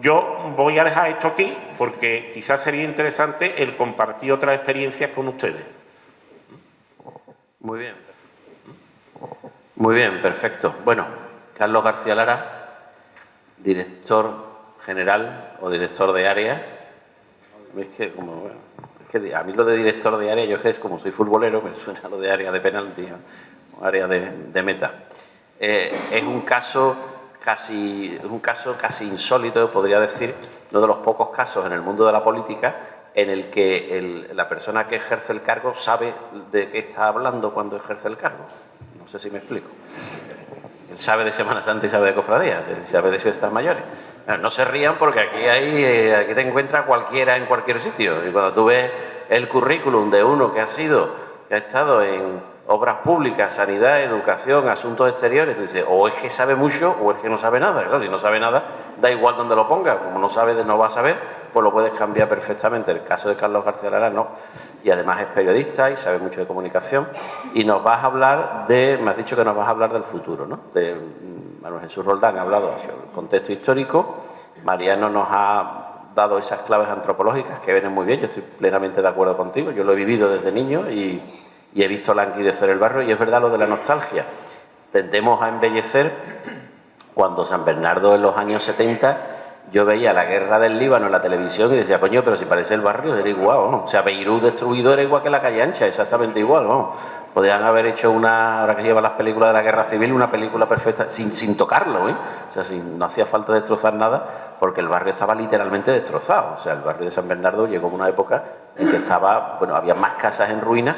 Yo voy a dejar esto aquí porque quizás sería interesante el compartir otras experiencias con ustedes. Muy bien. Muy bien, perfecto. Bueno, Carlos García Lara, director general o director de área. Es que a mí lo de director de área, yo es como soy futbolero, me suena lo de área de penalti o área de meta. es un caso casi insólito, podría decir, uno de los pocos casos en el mundo de la política en el que la persona que ejerce el cargo sabe de qué está hablando cuando ejerce el cargo. No sé si me explico. Él sabe de Semana Santa y sabe de cofradías, sabe de fiestas mayores. No se rían porque aquí te encuentra cualquiera en cualquier sitio. Y cuando tú ves el currículum de uno que ha estado en obras públicas, sanidad, educación, asuntos exteriores, tú dices, o es que sabe mucho o es que no sabe nada. Claro, si no sabe nada, da igual donde lo ponga. Como no sabe, no va a saber, pues lo puedes cambiar perfectamente. El caso de Carlos García Lara no. Y además es periodista y sabe mucho de comunicación. Y nos vas a hablar me has dicho que nos vas a hablar del futuro, ¿no? Manuel Jesús Roldán ha hablado del contexto histórico. Mariano nos ha dado esas claves antropológicas que vienen muy bien. Yo estoy plenamente de acuerdo contigo. Yo lo he vivido desde niño y he visto languidecer el barrio. Y es verdad lo de la nostalgia. Tendemos a embellecer. Cuando San Bernardo en los años 70, yo veía la guerra del Líbano en la televisión y decía, coño, pero si parece el barrio, era igual, ¿no? O sea, Beirut destruido era igual que la calle Ancha, exactamente igual, ¿no? Podrían haber hecho ahora que llevan las películas de la guerra civil, una película perfecta, sin tocarlo, ¿eh? O sea, no hacía falta destrozar nada, porque el barrio estaba literalmente destrozado. O sea, el barrio de San Bernardo llegó a una época en que había más casas en ruinas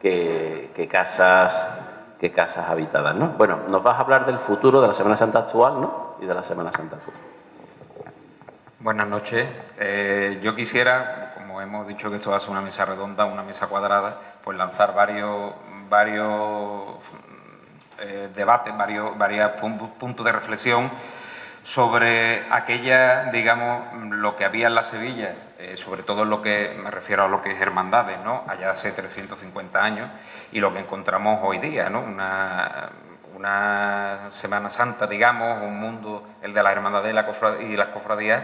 que casas habitadas, ¿no? Bueno, nos vas a hablar del futuro de la Semana Santa actual, ¿no? Y de la Semana Santa futura. Buenas noches. Yo quisiera, como hemos dicho que esto va a ser una mesa redonda, una mesa cuadrada, pues lanzar varios debates, varios puntos de reflexión sobre aquella, digamos, lo que había en la Sevilla, sobre todo en lo que me refiero a lo que es hermandades, ¿no? Allá hace 350 años, y lo que encontramos hoy día, ¿no? Una Semana Santa, digamos, un mundo, el de las hermandades y las cofradías,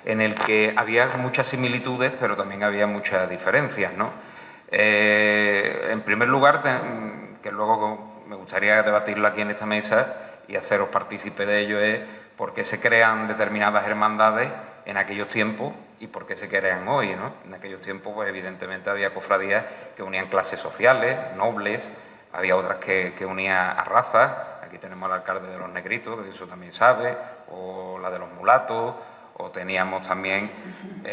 en el que había muchas similitudes, pero también había muchas diferencias, ¿no? En primer lugar, que luego me gustaría debatirlo aquí en esta mesa y haceros partícipe de ello, es por qué se crean determinadas hermandades en aquellos tiempos y por qué se crean hoy, ¿no? En aquellos tiempos, pues evidentemente había cofradías que unían clases sociales, nobles, había otras que unían a razas. Aquí tenemos al alcalde de los Negritos, que eso también sabe, o la de los mulatos, o teníamos también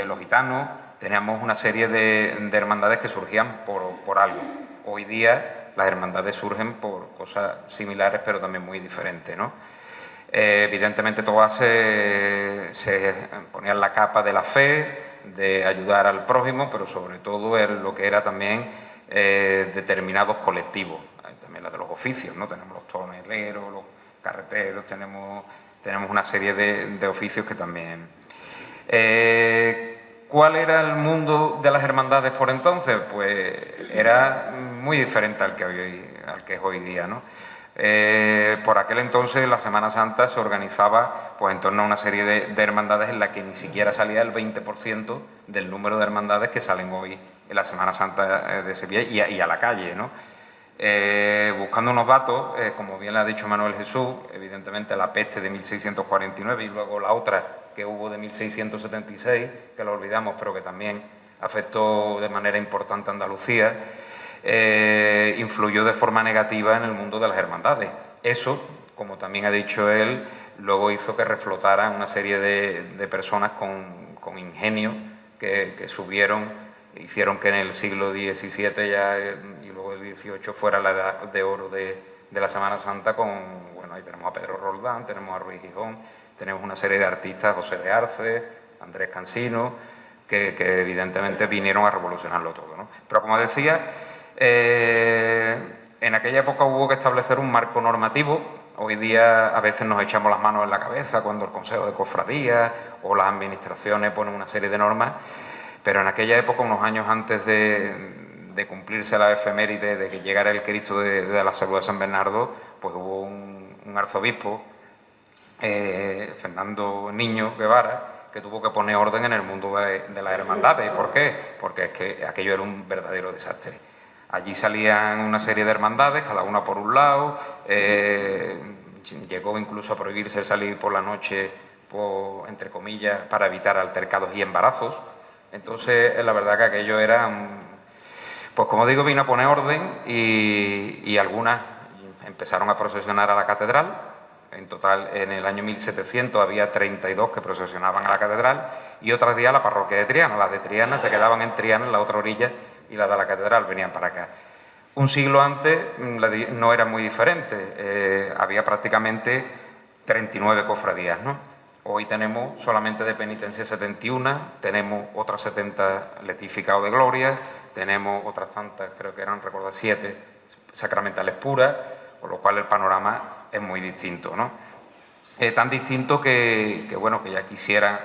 los gitanos. Teníamos una serie de hermandades que surgían por algo. Hoy día las hermandades surgen por cosas similares, pero también muy diferentes, ¿no? Evidentemente todas se ponían la capa de la fe, de ayudar al prójimo, pero sobre todo en lo que era también determinados colectivos. También la de los oficios, ¿no? Tenemos los toneleros, los carreteros, tenemos una serie de oficios que también... ¿Cuál era el mundo de las hermandades por entonces? Pues era muy diferente al que es hoy día, ¿no? Por aquel entonces la Semana Santa se organizaba pues en torno a una serie de hermandades en la que ni siquiera salía el 20% del número de hermandades que salen hoy en la Semana Santa de Sevilla y a la calle, ¿no? Buscando unos datos, como bien le ha dicho Manuel Jesús, evidentemente la peste de 1649 y luego la otra que hubo de 1676, que lo olvidamos, pero que también afectó de manera importante a Andalucía, influyó de forma negativa en el mundo de las hermandades. Eso, como también ha dicho él, luego hizo que reflotaran una serie de personas con ingenio que subieron, hicieron que en el siglo XVII ya y luego el XVIII fuera la edad de oro de la Semana Santa bueno, ahí tenemos a Pedro Roldán, tenemos a Ruiz Gijón, tenemos una serie de artistas, José de Arce, Andrés Cansino, que evidentemente vinieron a revolucionarlo todo, ¿no? Pero como decía, en aquella época hubo que establecer un marco normativo. Hoy día a veces nos echamos las manos en la cabeza cuando el Consejo de Cofradías o las administraciones ponen una serie de normas, pero en aquella época, unos años antes de cumplirse la efeméride de que llegara el Cristo de la Salud de San Bernardo, pues hubo un arzobispo, Fernando Niño Guevara, que tuvo que poner orden en el mundo de las hermandades. ¿Y por qué? Porque es que aquello era un verdadero desastre. Allí salían una serie de hermandades, cada una por un lado, llegó incluso a prohibirse salir por la noche, entre comillas, para evitar altercados y embarazos. Entonces, la verdad que aquello era, pues como digo, vino a poner orden y algunas empezaron a procesionar a la catedral. En total, en el año 1700 había 32 que procesionaban a la catedral y otros días la parroquia de Triana. Las de Triana se quedaban en Triana, en la otra orilla, y las de la catedral venían para acá. Un siglo antes no era muy diferente, había prácticamente 39 cofradías, ¿no? Hoy tenemos solamente de penitencia 71, tenemos otras 70 letificados de gloria, tenemos otras tantas, creo que eran, recordar, 7 sacramentales puras, con lo cual el panorama es muy distinto, ¿no? Tan distinto que bueno, que ya quisieran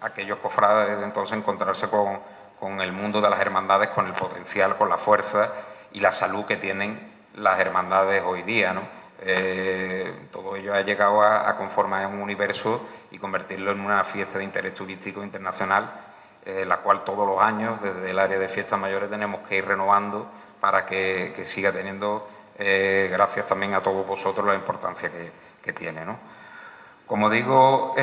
aquellos cofrades de entonces encontrarse con el mundo de las hermandades, con el potencial, con la fuerza y la salud que tienen las hermandades hoy día, ¿no? Todo ello ha llegado a conformar un universo y convertirlo en una fiesta de interés turístico internacional, la cual todos los años, desde el área de fiestas mayores, tenemos que ir renovando para que siga teniendo, gracias también a todos vosotros, la importancia que tiene, ¿no? Como digo,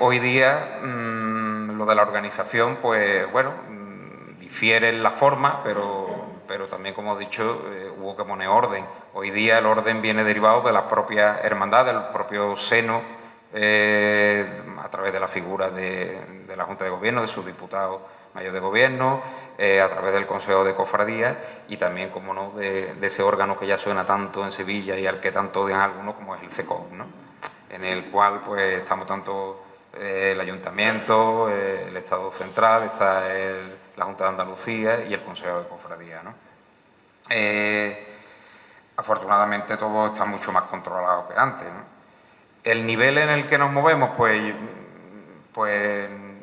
hoy día lo de la organización, pues bueno, difiere en la forma, pero también, como he dicho, hubo que poner orden. Hoy día el orden viene derivado de la propia hermandad, del propio seno, a través de la figura de la Junta de Gobierno, de sus diputados mayores de Gobierno, a través del Consejo de Cofradías y también, como no, de ese órgano que ya suena tanto en Sevilla y al que tanto odian algunos, como es el CECOP, ¿no? En el cual pues estamos tanto el Ayuntamiento, el Estado Central, está la Junta de Andalucía y el Consejo de Cofradías, ¿no? Afortunadamente todo está mucho más controlado que antes, ¿no? El nivel en el que nos movemos pues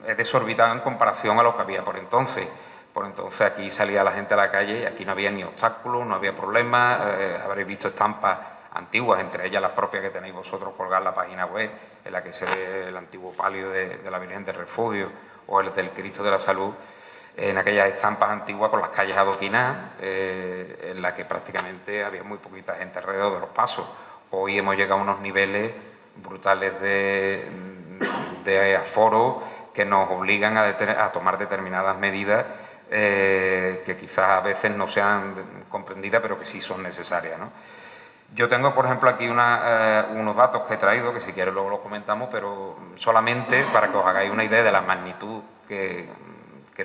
es desorbitado en comparación a lo que había por entonces. Por entonces aquí salía la gente a la calle y aquí no había ni obstáculos, no había problemas. Habréis visto estampas antiguas, entre ellas las propias que tenéis vosotros colgadas en la página web, en la que se ve el antiguo palio de la Virgen del Refugio o el del Cristo de la Salud, en aquellas estampas antiguas con las calles adoquinadas, en la que prácticamente había muy poquita gente alrededor de los pasos. Hoy hemos llegado a unos niveles brutales de aforo que nos obligan a tomar determinadas medidas que quizás a veces no sean comprendidas, pero que sí son necesarias, ¿no? Yo tengo, por ejemplo, aquí unos datos que he traído, que si quieres luego los comentamos, pero solamente para que os hagáis una idea de la magnitud que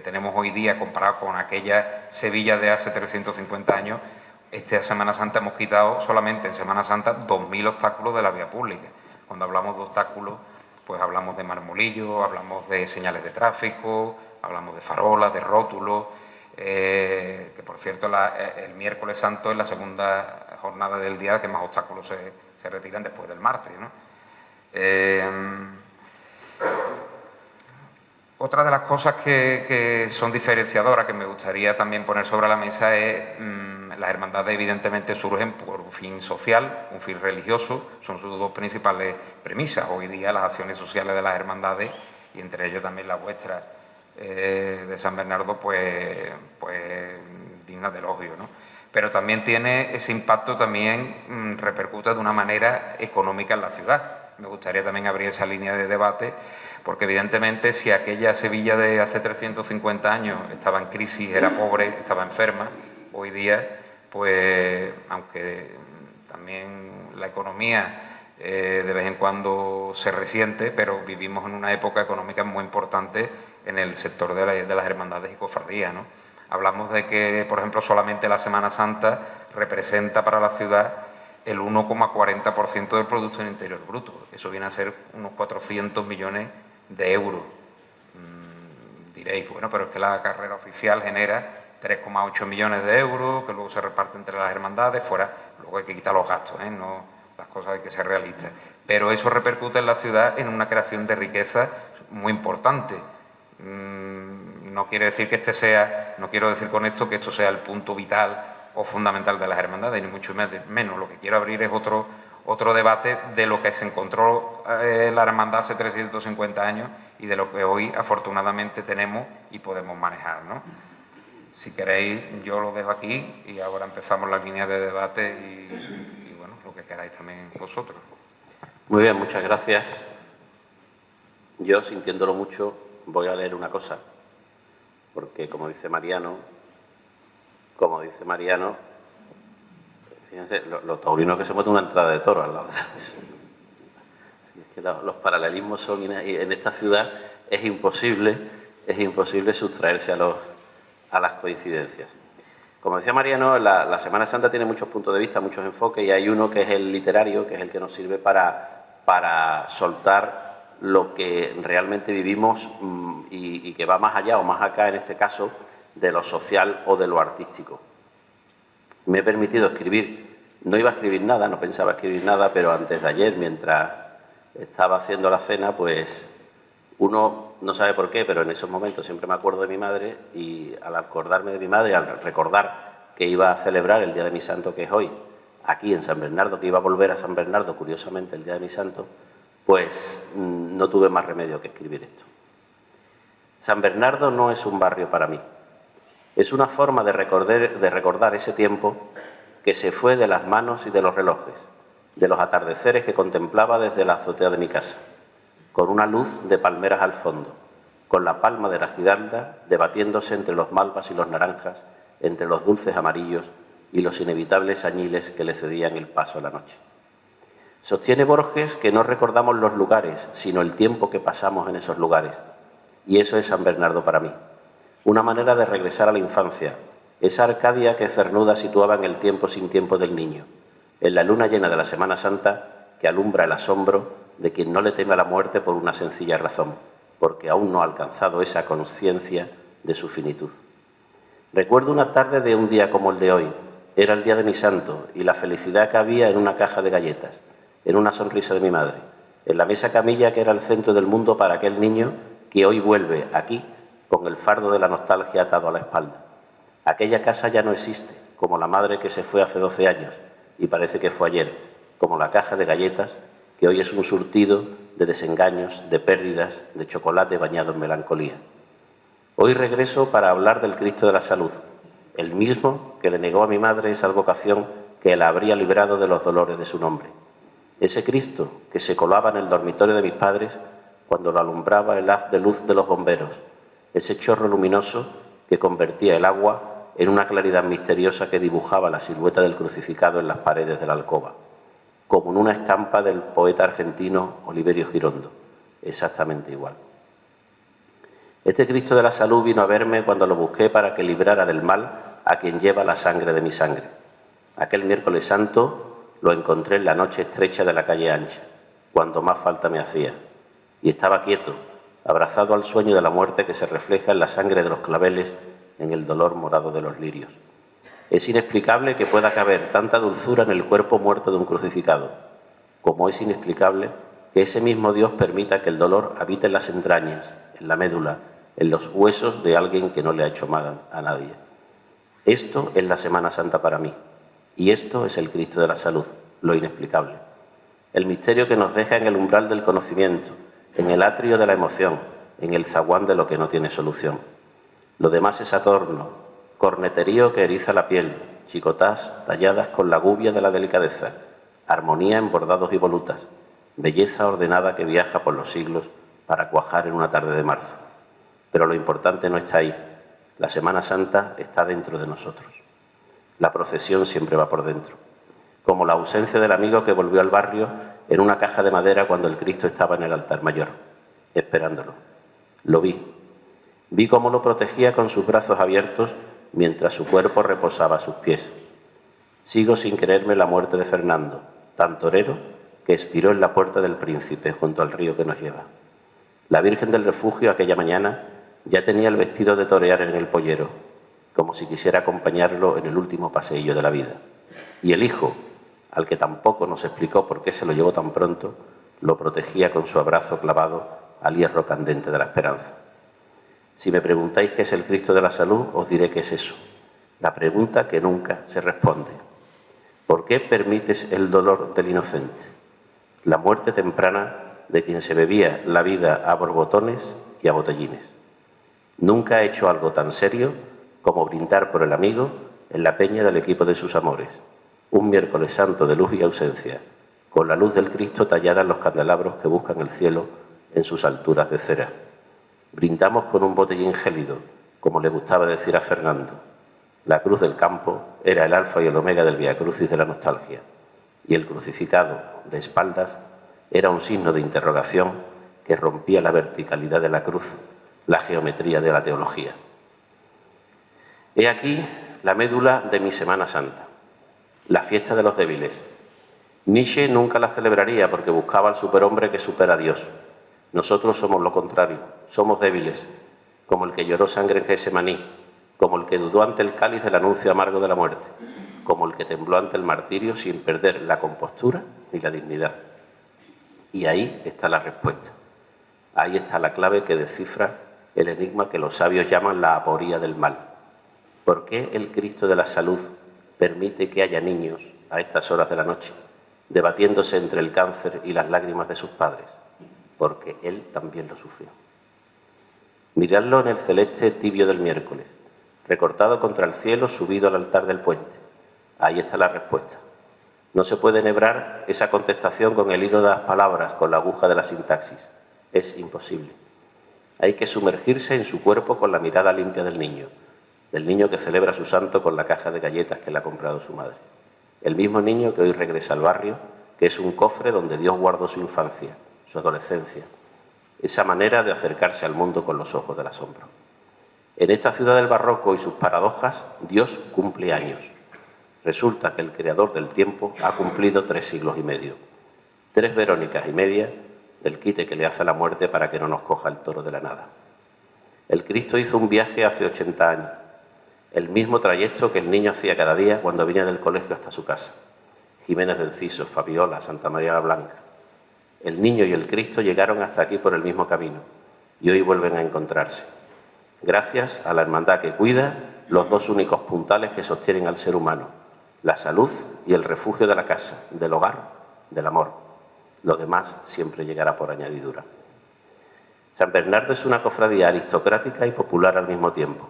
tenemos hoy día comparado con aquella Sevilla de hace 350 años. Esta Semana Santa hemos quitado solamente en Semana Santa 2.000 obstáculos de la vía pública. Cuando hablamos de obstáculos, pues hablamos de marmolillos, hablamos de señales de tráfico, hablamos de farolas, de rótulos, que por cierto el miércoles santo es la segunda jornada del día que más obstáculos se retiran después del martes, ¿no? Otra de las cosas que son diferenciadoras, que me gustaría también poner sobre la mesa, es las hermandades evidentemente surgen por un fin social, un fin religioso, son sus dos principales premisas. Hoy día las acciones sociales de las hermandades, y entre ellas también la vuestra de San Bernardo, pues digna de elogio, ¿no? Pero también tiene ese impacto, también repercute de una manera económica en la ciudad. Me gustaría también abrir esa línea de debate, porque evidentemente si aquella Sevilla de hace 350 años estaba en crisis, era pobre, estaba enferma, hoy día, pues aunque también la economía de vez en cuando se resiente, pero vivimos en una época económica muy importante en el sector de las hermandades y cofradías, ¿no? Hablamos de que, por ejemplo, solamente la Semana Santa representa para la ciudad el 1,40% del Producto Interior Bruto. Eso viene a ser unos 400 millones de euros. Diréis, bueno, pero es que la carrera oficial genera 3,8 millones de euros, que luego se reparte entre las hermandades, luego hay que quitar los gastos, no, las cosas hay que ser realistas. Pero eso repercute en la ciudad en una creación de riqueza muy importante. No quiere decir no quiero decir con esto que esto sea el punto vital o fundamental de las hermandades, ni mucho menos. Lo que quiero abrir es otro debate de lo que se encontró la hermandad hace 350 años y de lo que hoy afortunadamente tenemos y podemos manejar, ¿no? Si queréis, yo lo dejo aquí y ahora empezamos la línea de debate y bueno, lo que queráis también vosotros. Muy bien, muchas gracias. Yo, sintiéndolo mucho, voy a leer una cosa, porque como dice Mariano, Fíjense, lo taurino que se mete una entrada de toro al lado. Es que los paralelismos son, en esta ciudad es imposible sustraerse a las coincidencias. Como decía Mariano, la Semana Santa tiene muchos puntos de vista, muchos enfoques, y hay uno que es el literario, que es el que nos sirve para soltar lo que realmente vivimos y que va más allá o más acá, en este caso, de lo social o de lo artístico. Me he permitido escribir, no iba a escribir nada, no pensaba escribir nada, pero antes de ayer, mientras estaba haciendo la cena, pues uno no sabe por qué, pero en esos momentos siempre me acuerdo de mi madre, y al acordarme de mi madre, al recordar que iba a celebrar el día de mi santo, que es hoy, aquí en San Bernardo, que iba a volver a San Bernardo, curiosamente, el día de mi santo, pues no tuve más remedio que escribir esto. San Bernardo no es un barrio para mí. Es una forma de recordar ese tiempo que se fue de las manos y de los relojes, de los atardeceres que contemplaba desde la azotea de mi casa, con una luz de palmeras al fondo, con la palma de la giralda debatiéndose entre los malvas y los naranjas, entre los dulces amarillos y los inevitables añiles que le cedían el paso a la noche. Sostiene Borges que no recordamos los lugares, sino el tiempo que pasamos en esos lugares, y eso es San Bernardo para mí. Una manera de regresar a la infancia, esa Arcadia que Cernuda situaba en el tiempo sin tiempo del niño, en la luna llena de la Semana Santa que alumbra el asombro de quien no le teme a la muerte por una sencilla razón, porque aún no ha alcanzado esa conciencia de su finitud. Recuerdo una tarde de un día como el de hoy. Era el día de mi santo y la felicidad que había en una caja de galletas, en una sonrisa de mi madre, en la mesa camilla que era el centro del mundo para aquel niño que hoy vuelve aquí con el fardo de la nostalgia atado a la espalda. Aquella casa ya no existe, como la madre que se fue hace 12 años, y parece que fue ayer, como la caja de galletas, que hoy es un surtido de desengaños, de pérdidas, de chocolate bañado en melancolía. Hoy regreso para hablar del Cristo de la Salud, el mismo que le negó a mi madre esa vocación que la habría librado de los dolores de su nombre. Ese Cristo que se colaba en el dormitorio de mis padres cuando lo alumbraba el haz de luz de los bomberos, ese chorro luminoso que convertía el agua en una claridad misteriosa que dibujaba la silueta del crucificado en las paredes de la alcoba, como en una estampa del poeta argentino Oliverio Girondo, exactamente igual. Este Cristo de la Salud vino a verme cuando lo busqué para que librara del mal a quien lleva la sangre de mi sangre. Aquel miércoles santo lo encontré en la noche estrecha de la calle ancha, cuando más falta me hacía, y estaba quieto, abrazado al sueño de la muerte que se refleja en la sangre de los claveles, en el dolor morado de los lirios. Es inexplicable que pueda caber tanta dulzura en el cuerpo muerto de un crucificado, como es inexplicable que ese mismo Dios permita que el dolor habite en las entrañas, en la médula, en los huesos de alguien que no le ha hecho mal a nadie. Esto es la Semana Santa para mí, y esto es el Cristo de la Salud, lo inexplicable. El misterio que nos deja en el umbral del conocimiento, en el atrio de la emoción, en el zaguán de lo que no tiene solución. Lo demás es adorno, corneterío que eriza la piel, chicotás talladas con la gubia de la delicadeza, armonía en bordados y volutas, belleza ordenada que viaja por los siglos para cuajar en una tarde de marzo. Pero lo importante no está ahí. La Semana Santa está dentro de nosotros. La procesión siempre va por dentro. Como la ausencia del amigo que volvió al barrio en una caja de madera cuando el Cristo estaba en el altar mayor, esperándolo. Lo vi. Vi cómo lo protegía con sus brazos abiertos mientras su cuerpo reposaba a sus pies. Sigo sin creerme la muerte de Fernando, tan torero que expiró en la puerta del Príncipe junto al río que nos lleva. La Virgen del Refugio aquella mañana ya tenía el vestido de torear en el pollero, como si quisiera acompañarlo en el último paseillo de la vida. Y el hijo, al que tampoco nos explicó por qué se lo llevó tan pronto, lo protegía con su abrazo clavado al hierro candente de la esperanza. Si me preguntáis qué es el Cristo de la Salud, os diré que es eso, la pregunta que nunca se responde. ¿Por qué permites el dolor del inocente? La muerte temprana de quien se bebía la vida a borbotones y a botellines. Nunca ha hecho algo tan serio como brindar por el amigo en la peña del equipo de sus amores, un miércoles santo de luz y ausencia, con la luz del Cristo tallada en los candelabros que buscan el cielo en sus alturas de cera. Brindamos con un botellín gélido, como le gustaba decir a Fernando. La cruz del campo era el alfa y el omega del Vía Crucis de la nostalgia, y el crucificado, de espaldas, era un signo de interrogación que rompía la verticalidad de la cruz, la geometría de la teología. He aquí la médula de mi Semana Santa, la fiesta de los débiles. Nietzsche nunca la celebraría porque buscaba al superhombre que supera a Dios. Nosotros somos lo contrario, somos débiles, como el que lloró sangre en Getsemaní, como el que dudó ante el cáliz del anuncio amargo de la muerte, como el que tembló ante el martirio sin perder la compostura ni la dignidad. Y ahí está la respuesta. Ahí está la clave que descifra el enigma que los sabios llaman la aporía del mal. ¿Por qué el Cristo de la salud permite que haya niños a estas horas de la noche debatiéndose entre el cáncer y las lágrimas de sus padres? Porque Él también lo sufrió. Miradlo en el celeste tibio del miércoles, recortado contra el cielo, subido al altar del puente. Ahí está la respuesta. No se puede enhebrar esa contestación con el hilo de las palabras, con la aguja de la sintaxis. Es imposible. Hay que sumergirse en su cuerpo con la mirada limpia del niño que celebra su santo con la caja de galletas que le ha comprado su madre. El mismo niño que hoy regresa al barrio, que es un cofre donde Dios guardó su infancia, su adolescencia, esa manera de acercarse al mundo con los ojos del asombro. En esta ciudad del barroco y sus paradojas, Dios cumple años. Resulta que el creador del tiempo ha cumplido 3 siglos y medio. 3 Verónicas y media del quite que le hace la muerte para que no nos coja el toro de la nada. El Cristo hizo un viaje hace 80 años, el mismo trayecto que el niño hacía cada día cuando venía del colegio hasta su casa. Jiménez de Enciso, Fabiola, Santa María la Blanca. El niño y el Cristo llegaron hasta aquí por el mismo camino y hoy vuelven a encontrarse. Gracias a la hermandad que cuida los 2 únicos puntales que sostienen al ser humano, la salud y el refugio de la casa, del hogar, del amor. Lo demás siempre llegará por añadidura. San Bernardo es una cofradía aristocrática y popular al mismo tiempo.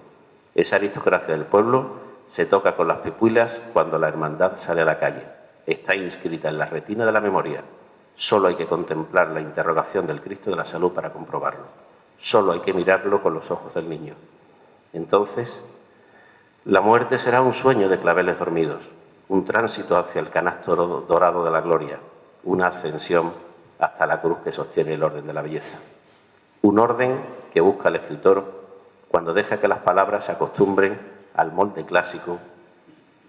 Esa aristocracia del pueblo se toca con las pupilas cuando la hermandad sale a la calle. Está inscrita en la retina de la memoria. Solo hay que contemplar la interrogación del Cristo de la salud para comprobarlo. Solo hay que mirarlo con los ojos del niño. Entonces, la muerte será un sueño de claveles dormidos, un tránsito hacia el canasto dorado de la gloria, una ascensión hasta la cruz que sostiene el orden de la belleza. Un orden que busca el escritor cuando deja que las palabras se acostumbren al molde clásico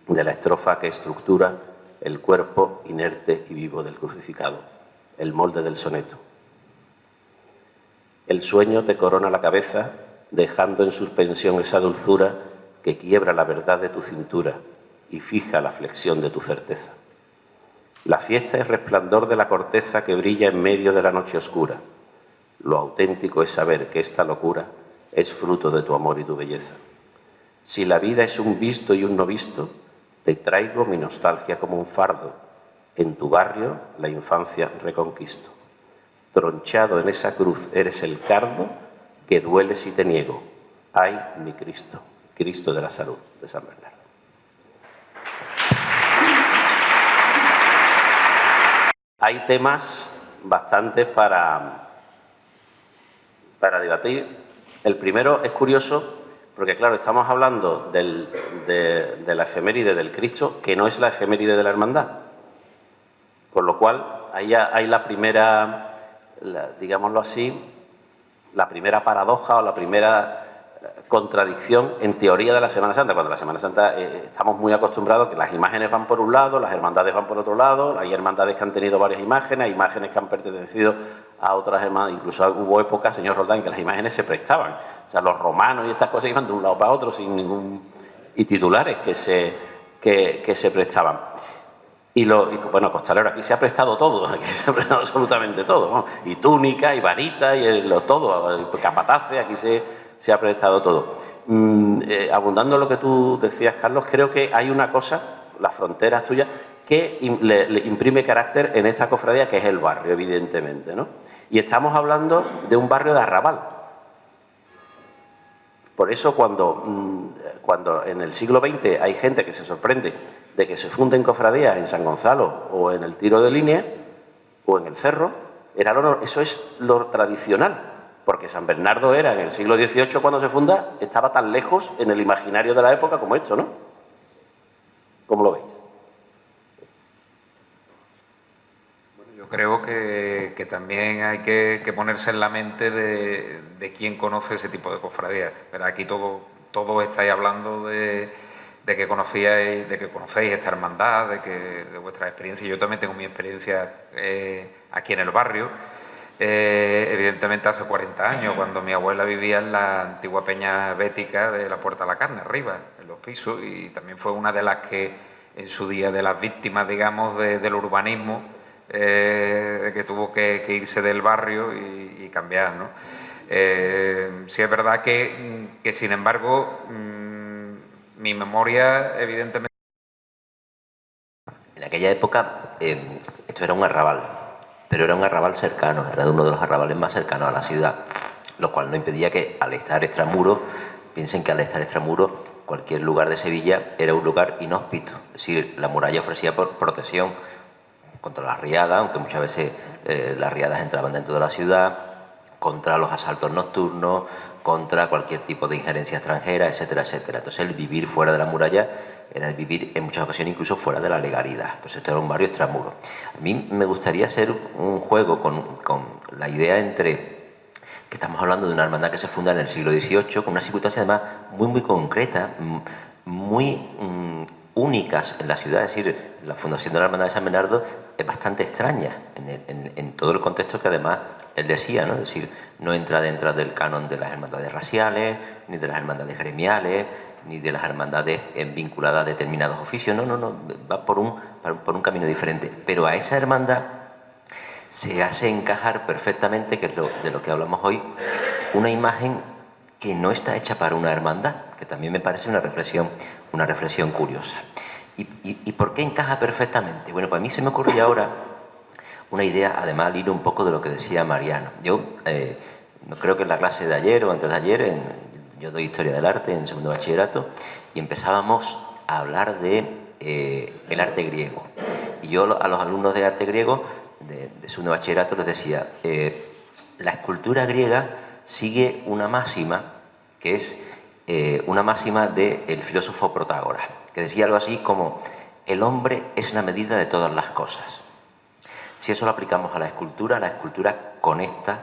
de la estrofa que estructura el cuerpo inerte y vivo del crucificado, el molde del soneto. El sueño te corona la cabeza, dejando en suspensión esa dulzura que quiebra la verdad de tu cintura y fija la flexión de tu certeza. La fiesta es resplandor de la corteza que brilla en medio de la noche oscura. Lo auténtico es saber que esta locura es fruto de tu amor y tu belleza. Si la vida es un visto y un no visto, te traigo mi nostalgia como un fardo. En tu barrio la infancia reconquisto. Tronchado en esa cruz eres el cardo que duele si te niego. Ay, mi Cristo, Cristo de la salud, de San Bernardo. Hay temas bastantes para debatir. El primero es curioso porque, claro, estamos hablando de la efeméride del Cristo, que no es la efeméride de la hermandad. Con lo cual, ahí hay la primera, digámoslo así, la primera paradoja o la primera contradicción en teoría de la Semana Santa. Cuando la Semana Santa estamos muy acostumbrados que las imágenes van por un lado, las hermandades van por otro lado, hay hermandades que han tenido varias imágenes, hay imágenes que han pertenecido a otras hermandades, incluso hubo épocas, señor Roldán, que las imágenes se prestaban. O sea, los romanos y estas cosas iban de un lado para otro sin ningún... y titulares que se prestaban. Y bueno, costalero, aquí se ha prestado todo, aquí se ha prestado absolutamente todo, ¿no? Y túnica, y varita, y todo, capataces, aquí se ha prestado todo. Abundando en lo que tú decías, Carlos, creo que hay una cosa, las fronteras tuyas, que le imprime carácter en esta cofradía, que es el barrio, evidentemente, ¿no? Y estamos hablando de un barrio de arrabal. Por eso cuando en el siglo XX hay gente que se sorprende de que se funden cofradías en San Gonzalo o en el Tiro de Línea o en el Cerro, eso es lo tradicional. Porque San Bernardo era, en el siglo XVIII, cuando se funda, estaba tan lejos en el imaginario de la época como esto, ¿no? ¿Cómo lo veis? Yo creo que también hay que ponerse en la mente de quién conoce ese tipo de cofradías. Pero aquí todos estáis hablando de que conocíais, de que conocéis esta hermandad, de vuestras experiencias. Yo también tengo mi experiencia aquí en el barrio. Evidentemente hace 40 años, cuando mi abuela vivía en la antigua peña bética de la Puerta de la Carne, arriba, en los pisos, y también fue una de las que en su día, de las víctimas, digamos, del urbanismo, que tuvo que irse del barrio y cambiar, ¿no? Sí es verdad que sin embargo, mi memoria, evidentemente... En aquella época esto era un arrabal, pero era un arrabal cercano, era uno de los arrabales más cercanos a la ciudad, lo cual no impedía que al estar extramuros, piensen que al estar extramuros, cualquier lugar de Sevilla era un lugar inhóspito, es decir, la muralla ofrecía protección contra las riadas, aunque muchas veces las riadas entraban dentro de la ciudad, contra los asaltos nocturnos, contra cualquier tipo de injerencia extranjera, etcétera, etcétera. Entonces el vivir fuera de la muralla era vivir en muchas ocasiones incluso fuera de la legalidad. Entonces esto era un barrio extramuro. A mí me gustaría hacer un juego con la idea entre que estamos hablando de una hermandad que se funda en el siglo XVIII, con una circunstancia además muy concreta, muy únicas en la ciudad, es decir, la fundación de la Hermandad de San Bernardo es bastante extraña en todo el contexto que además él decía, ¿no? Es decir, no entra dentro del canon de las hermandades raciales, ni de las hermandades gremiales, ni de las hermandades vinculadas a determinados oficios, no, va por un camino diferente. Pero a esa hermandad se hace encajar perfectamente, que es de lo que hablamos hoy, una imagen que no está hecha para una hermandad, que también me parece una reflexión curiosa. ¿Y por qué encaja perfectamente? Bueno, para mí se me ocurría ahora una idea, además al hilo un poco de lo que decía Mariano. Yo no creo que en la clase de ayer o antes de ayer, yo doy Historia del Arte en segundo bachillerato, y empezábamos a hablar de el arte griego. Y yo a los alumnos de arte griego, de segundo bachillerato, les decía, la escultura griega sigue una máxima, que es una máxima del filósofo Protágoras, que decía algo así como: el hombre es la medida de todas las cosas. Si eso lo aplicamos a la escultura conecta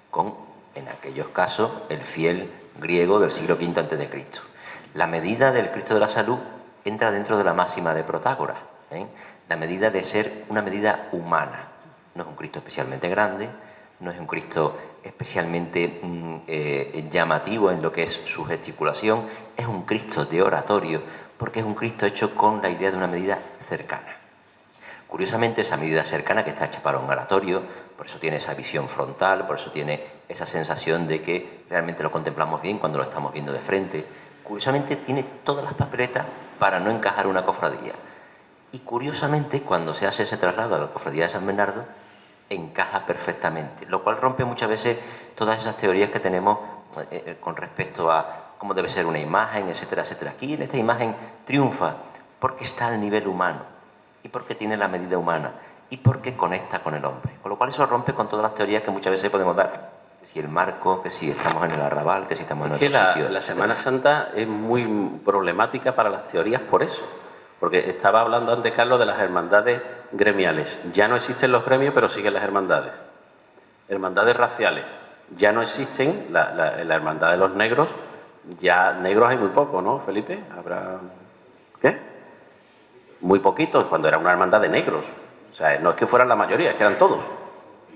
con, en aquellos casos, el fiel griego del siglo V a.C. La medida del Cristo de la Salud entra dentro de la máxima de Protágoras, la medida de ser una medida humana. No es un Cristo especialmente grande, no es un Cristo especialmente llamativo en lo que es su gesticulación, es un Cristo de oratorio, porque es un Cristo hecho con la idea de una medida cercana. Curiosamente, esa medida cercana, que está hecha para un oratorio, por eso tiene esa visión frontal, por eso tiene esa sensación de que realmente lo contemplamos bien cuando lo estamos viendo de frente, curiosamente tiene todas las papeletas para no encajar una cofradía. Y curiosamente, cuando se hace ese traslado a la cofradía de San Bernardo, encaja perfectamente, lo cual rompe muchas veces todas esas teorías que tenemos con respecto a cómo debe ser una imagen, etcétera, etcétera. Aquí en esta imagen triunfa porque está al nivel humano y porque tiene la medida humana y porque conecta con el hombre. Con lo cual eso rompe con todas las teorías que muchas veces podemos dar. Que si el marco, que si estamos en el arrabal, que si estamos en otro sitio. La Semana Santa es muy problemática para las teorías por eso. Porque estaba hablando antes, Carlos, de las hermandades gremiales. Ya no existen los gremios, pero siguen las hermandades. Hermandades raciales. Ya no existen, la hermandad de los negros, ya negros hay muy poco, ¿no, Felipe? ¿Habrá qué? Muy poquitos, cuando era una hermandad de negros. O sea, no es que fueran la mayoría, es que eran todos.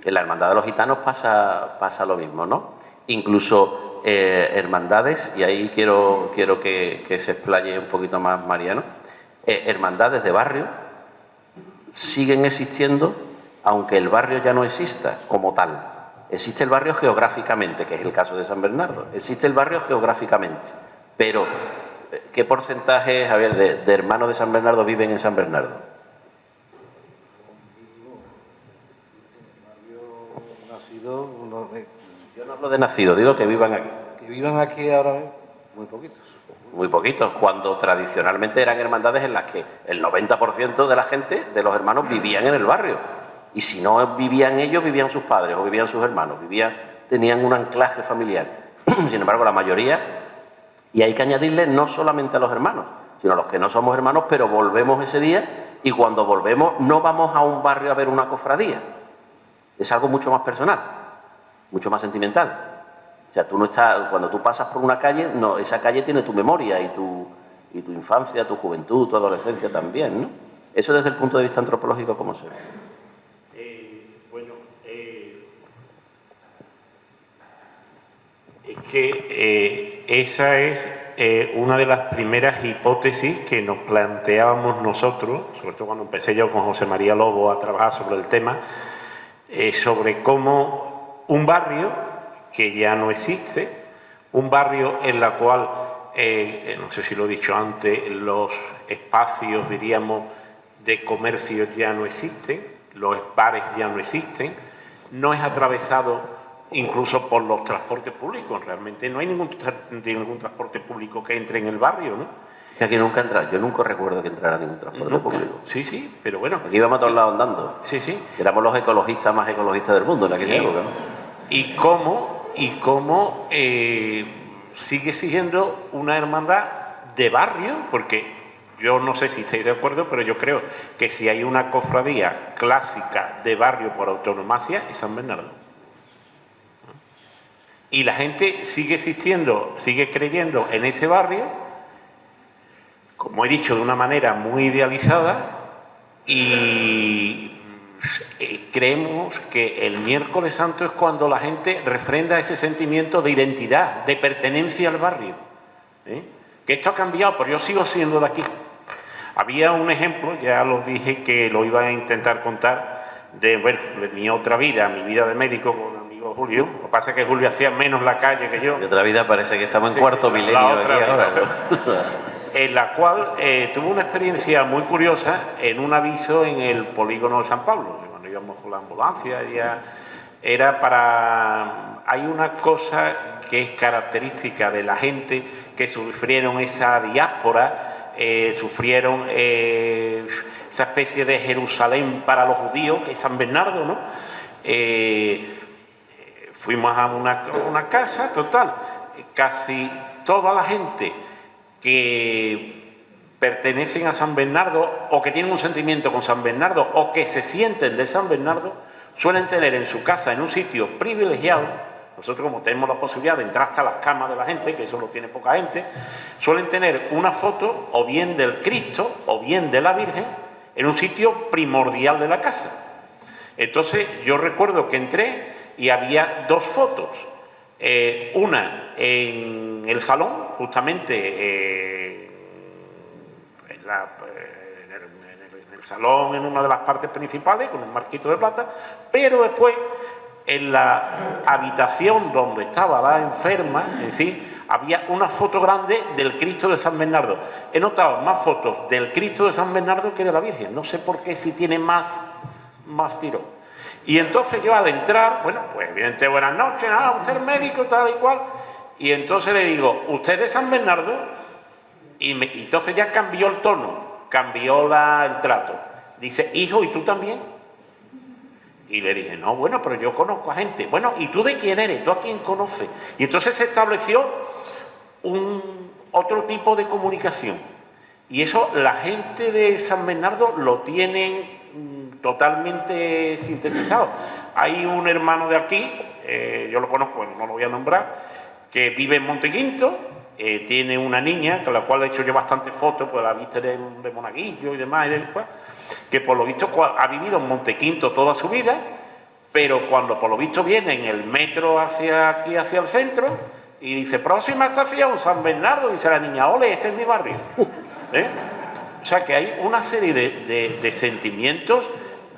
En la hermandad de los gitanos pasa lo mismo, ¿no? Incluso hermandades, y ahí quiero que se explaye un poquito más Mariano, hermandades de barrio siguen existiendo, aunque el barrio ya no exista como tal. Existe el barrio geográficamente, que es el caso de San Bernardo. Existe el barrio geográficamente, pero ¿qué porcentaje, Javier, de hermanos de San Bernardo viven en San Bernardo? Yo no hablo de nacido, digo que vivan aquí. Que vivan aquí ahora mismo, muy poquitos. Muy poquitos, cuando tradicionalmente eran hermandades en las que el 90% de la gente, de los hermanos, vivían en el barrio. Y si no vivían ellos, vivían sus padres o vivían sus hermanos, vivían tenían un anclaje familiar. Sin embargo, la mayoría, y hay que añadirle no solamente a los hermanos, sino a los que no somos hermanos, pero volvemos ese día, y cuando volvemos no vamos a un barrio a ver una cofradía. Es algo mucho más personal, mucho más sentimental. O sea, tú no estás, cuando tú pasas por una calle, no, esa calle tiene tu memoria y tu infancia, tu juventud, tu adolescencia también, ¿no? Eso desde el punto de vista antropológico, ¿cómo se ve? Es que esa es una de las primeras hipótesis que nos planteábamos nosotros, sobre todo cuando empecé yo con José María Lobo a trabajar sobre el tema, sobre cómo un barrio que ya no existe, un barrio en la cual, no sé si lo he dicho antes, los espacios, diríamos, de comercio ya no existen, los bares ya no existen, no es atravesado incluso por los transportes públicos. Realmente no hay ningún transporte público que entre en el barrio, ¿no? Que aquí nunca entra, yo nunca recuerdo que entrara ningún transporte público. Sí, pero bueno. Aquí íbamos a todos lados andando. Sí. Éramos los ecologistas más ecologistas del mundo en aquella época, ¿no? Y cómo sigue siendo una hermandad de barrio, porque yo no sé si estáis de acuerdo, pero yo creo que si hay una cofradía clásica de barrio por autonomacia es San Bernardo. Y la gente sigue existiendo, sigue creyendo en ese barrio, como he dicho, de una manera muy idealizada, y creemos que el miércoles santo es cuando la gente refrenda ese sentimiento de identidad, de pertenencia al barrio. Que esto ha cambiado, pero yo sigo siendo de aquí. Había un ejemplo, ya lo dije que lo iba a intentar contar, de mi otra vida, mi vida de médico con Julio. Lo que pasa es que Julio hacía menos la calle que yo. De otra vida parece que estamos en cuarto milenio aquí ahora, ¿no? En la cual tuve una experiencia muy curiosa en un aviso en el polígono de San Pablo. Cuando íbamos con la ambulancia, hay una cosa que es característica de la gente que sufrieron esa diáspora, sufrieron esa especie de Jerusalén para los judíos, que es San Bernardo, ¿no? Fuimos a una casa, total, casi toda la gente que pertenecen a San Bernardo o que tienen un sentimiento con San Bernardo o que se sienten de San Bernardo suelen tener en su casa, en un sitio privilegiado, nosotros como tenemos la posibilidad de entrar hasta las camas de la gente, que eso lo tiene poca gente, suelen tener una foto o bien del Cristo o bien de la Virgen en un sitio primordial de la casa. Entonces yo recuerdo que entré y había dos fotos, una en el salón, justamente en el salón, en una de las partes principales, con un marquito de plata, pero después en la habitación donde estaba la enferma, en sí, había una foto grande del Cristo de San Bernardo. He notado más fotos del Cristo de San Bernardo que de la Virgen, no sé por qué, si tiene más tirón. Y entonces yo al entrar, bueno, pues evidentemente buenas noches, usted es médico, tal y cual, y entonces le digo, ¿usted es de San Bernardo? Y entonces ya cambió el tono, cambió el trato. Dice, hijo, ¿y tú también? Y le dije, no, bueno, pero yo conozco a gente. Bueno, ¿y tú de quién eres? ¿Tú a quién conoces? Y entonces se estableció otro tipo de comunicación. Y eso la gente de San Bernardo lo tienen totalmente sintetizado. Hay un hermano de aquí, yo lo conozco, bueno, no lo voy a nombrar, que vive en Montequinto, tiene una niña con la cual he hecho yo bastantes fotos, pues la viste de monaguillo y demás, que por lo visto ha vivido en Montequinto toda su vida, pero cuando por lo visto viene en el metro hacia el centro y dice, próxima estación, San Bernardo, dice la niña, ole, ese es mi barrio. O sea que hay una serie de sentimientos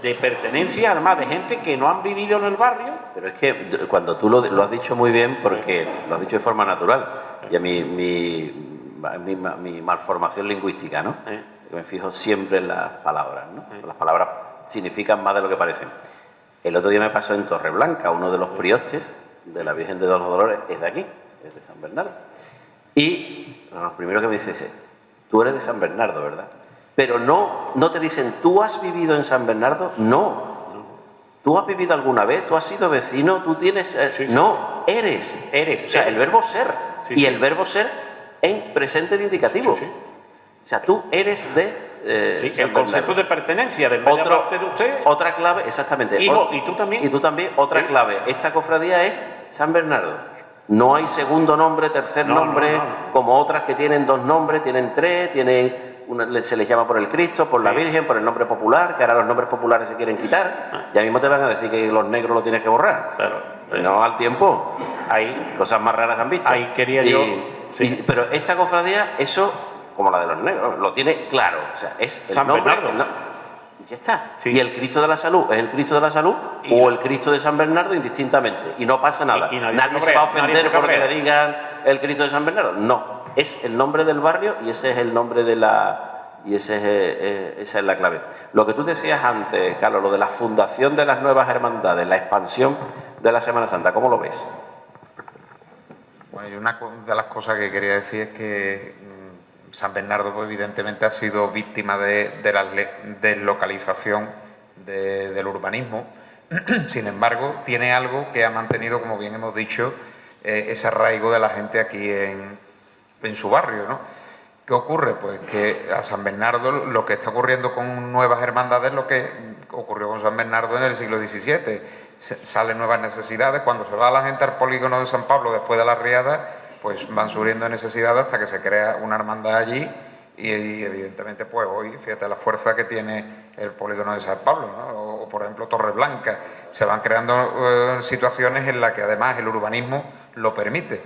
de pertenencia, además de gente que no han vivido en el barrio. Pero es que cuando tú lo has dicho muy bien, porque lo has dicho de forma natural, y a mi malformación lingüística, ¿no? Me fijo siempre en las palabras, ¿no? Las palabras significan más de lo que parecen. El otro día me pasó en Torreblanca, uno de los priostes de la Virgen de los Dolores es de aquí, es de San Bernardo. Y lo primero que me dice es, tú eres de San Bernardo, ¿verdad? Pero no te dicen, ¿tú has vivido en San Bernardo? No. ¿Tú has vivido alguna vez? ¿Tú has sido vecino? ¿Tú tienes...? No, eres. Eres. O sea, el verbo ser. Sí, y sí. el verbo ser en presente de indicativo. Sí, sí. O sea, tú eres de... Sí, San el concepto Bernardo. de pertenencia del medio parte de usted. Otra clave, exactamente. Hijo, ¿y tú también? Y tú también, otra ¿Eh? clave. Esta cofradía es San Bernardo. No hay segundo nombre, tercer No, nombre, no. como otras que tienen dos nombres, tienen tres, se les llama por el Cristo, por la Sí. Virgen, por el nombre popular, que ahora los nombres populares se quieren quitar. Ya mismo te van a decir que los negros lo tienes que borrar. Claro. No al tiempo. Ahí, Cosas más raras han visto. Ahí quería yo- sí. pero esta cofradía, eso, como la de los negros, lo tiene claro. O sea, es el San nombre, Bernardo. y ya está. Sí. Y el Cristo de la Salud es el Cristo de la Salud Y o la- el Cristo de San Bernardo indistintamente. Y no pasa nada. Y nadie nadie se se va a cabrea, nadie ofender se porque cabrea. le digan el Cristo de San Bernardo. No, es el nombre del barrio y ese es el nombre de la... Y esa es la clave. Lo que tú decías antes, Carlos, lo de la fundación de las nuevas hermandades, la expansión de la Semana Santa, ¿cómo lo ves? Bueno, y una de las cosas que quería decir es que San Bernardo, pues, evidentemente, ha sido víctima de la deslocalización del urbanismo. Sin embargo, tiene algo que ha mantenido, como bien hemos dicho, ese arraigo de la gente aquí en su barrio, ¿no? ¿Qué ocurre? Pues que a San Bernardo lo que está ocurriendo con nuevas hermandades es lo que ocurrió con San Bernardo en el siglo XVII. Salen nuevas necesidades. Cuando se va la gente al polígono de San Pablo después de la riada, pues van subiendo necesidades hasta que se crea una hermandad allí y evidentemente, pues hoy, fíjate la fuerza que tiene el polígono de San Pablo, ¿no? O por ejemplo Torreblanca. Se van creando situaciones en las que además el urbanismo lo permite.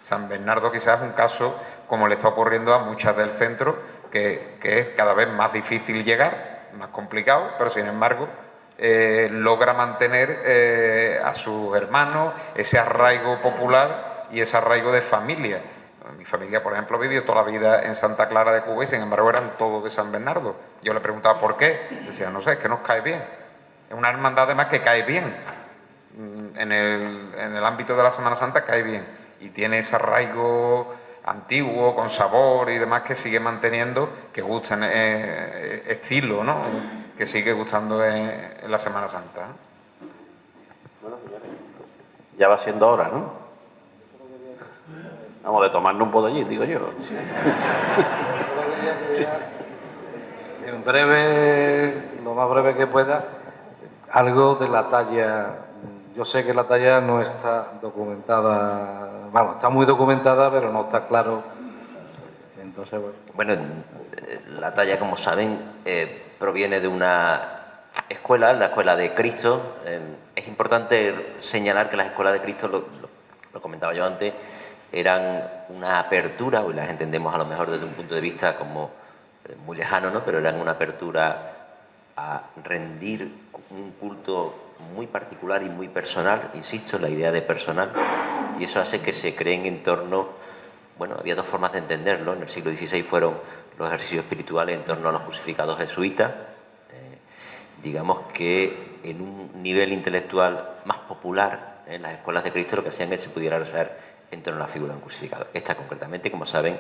San Bernardo quizás es un caso como le está ocurriendo a muchas del centro, que es cada vez más difícil llegar, más complicado, pero sin embargo logra mantener a sus hermanos ese arraigo popular y ese arraigo de familia. Mi familia, por ejemplo, vivió toda la vida en Santa Clara de Cuba y sin embargo eran todos de San Bernardo. Yo le preguntaba por qué, decía, no sé, es que nos cae bien. Es una hermandad además que cae bien. En el ámbito de la Semana Santa cae bien y tiene ese arraigo antiguo, con sabor y demás que sigue manteniendo, que gusta en estilo, ¿no? Que sigue gustando en la Semana Santa. Bueno, señores, ya va siendo hora, ¿no? Vamos, de tomarnos un podollín, digo yo. En breve, lo más breve que pueda, algo de la talla. Yo sé que la talla no está documentada, bueno, está muy documentada, pero no está claro. Entonces, Bueno, la talla, como saben, proviene de una escuela, la Escuela de Cristo. Es importante señalar que las escuelas de Cristo, lo comentaba yo antes, eran una apertura, hoy las entendemos a lo mejor desde un punto de vista como muy lejano, ¿no? Pero eran una apertura a rendir un culto muy particular y muy personal, insisto, la idea de personal, y eso hace que se creen en torno, bueno, había dos formas de entenderlo, en el siglo XVI fueron los ejercicios espirituales en torno a los crucificados jesuitas, digamos que en un nivel intelectual más popular, en las escuelas de Cristo lo que hacían es que se pudiera rezar en torno a la figura de un crucificado. Esta concretamente, como saben,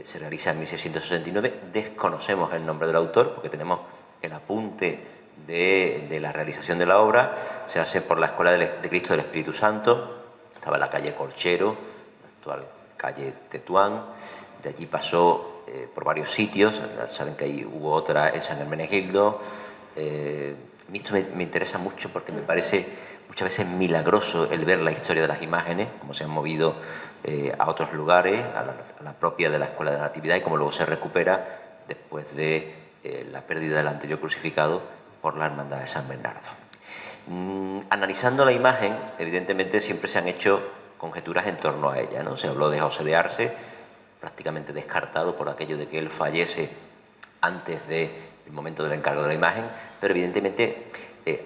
se realiza en 1669, desconocemos el nombre del autor porque tenemos el apunte de la realización de la obra, se hace por la Escuela de Cristo del Espíritu Santo, estaba en la calle Corchero, la actual calle Tetuán, de allí pasó por varios sitios, saben que ahí hubo otra en San Hermenegildo. Esto me interesa mucho porque me parece muchas veces milagroso el ver la historia de las imágenes, cómo se han movido a otros lugares, a la propia de la Escuela de la Natividad y cómo luego se recupera después de la pérdida del anterior crucificado por la Hermandad de San Bernardo. Analizando la imagen, evidentemente siempre se han hecho conjeturas en torno a ella, ¿no? Se habló de José de Arce, prácticamente descartado por aquello de que él fallece antes del momento del encargo de la imagen, pero evidentemente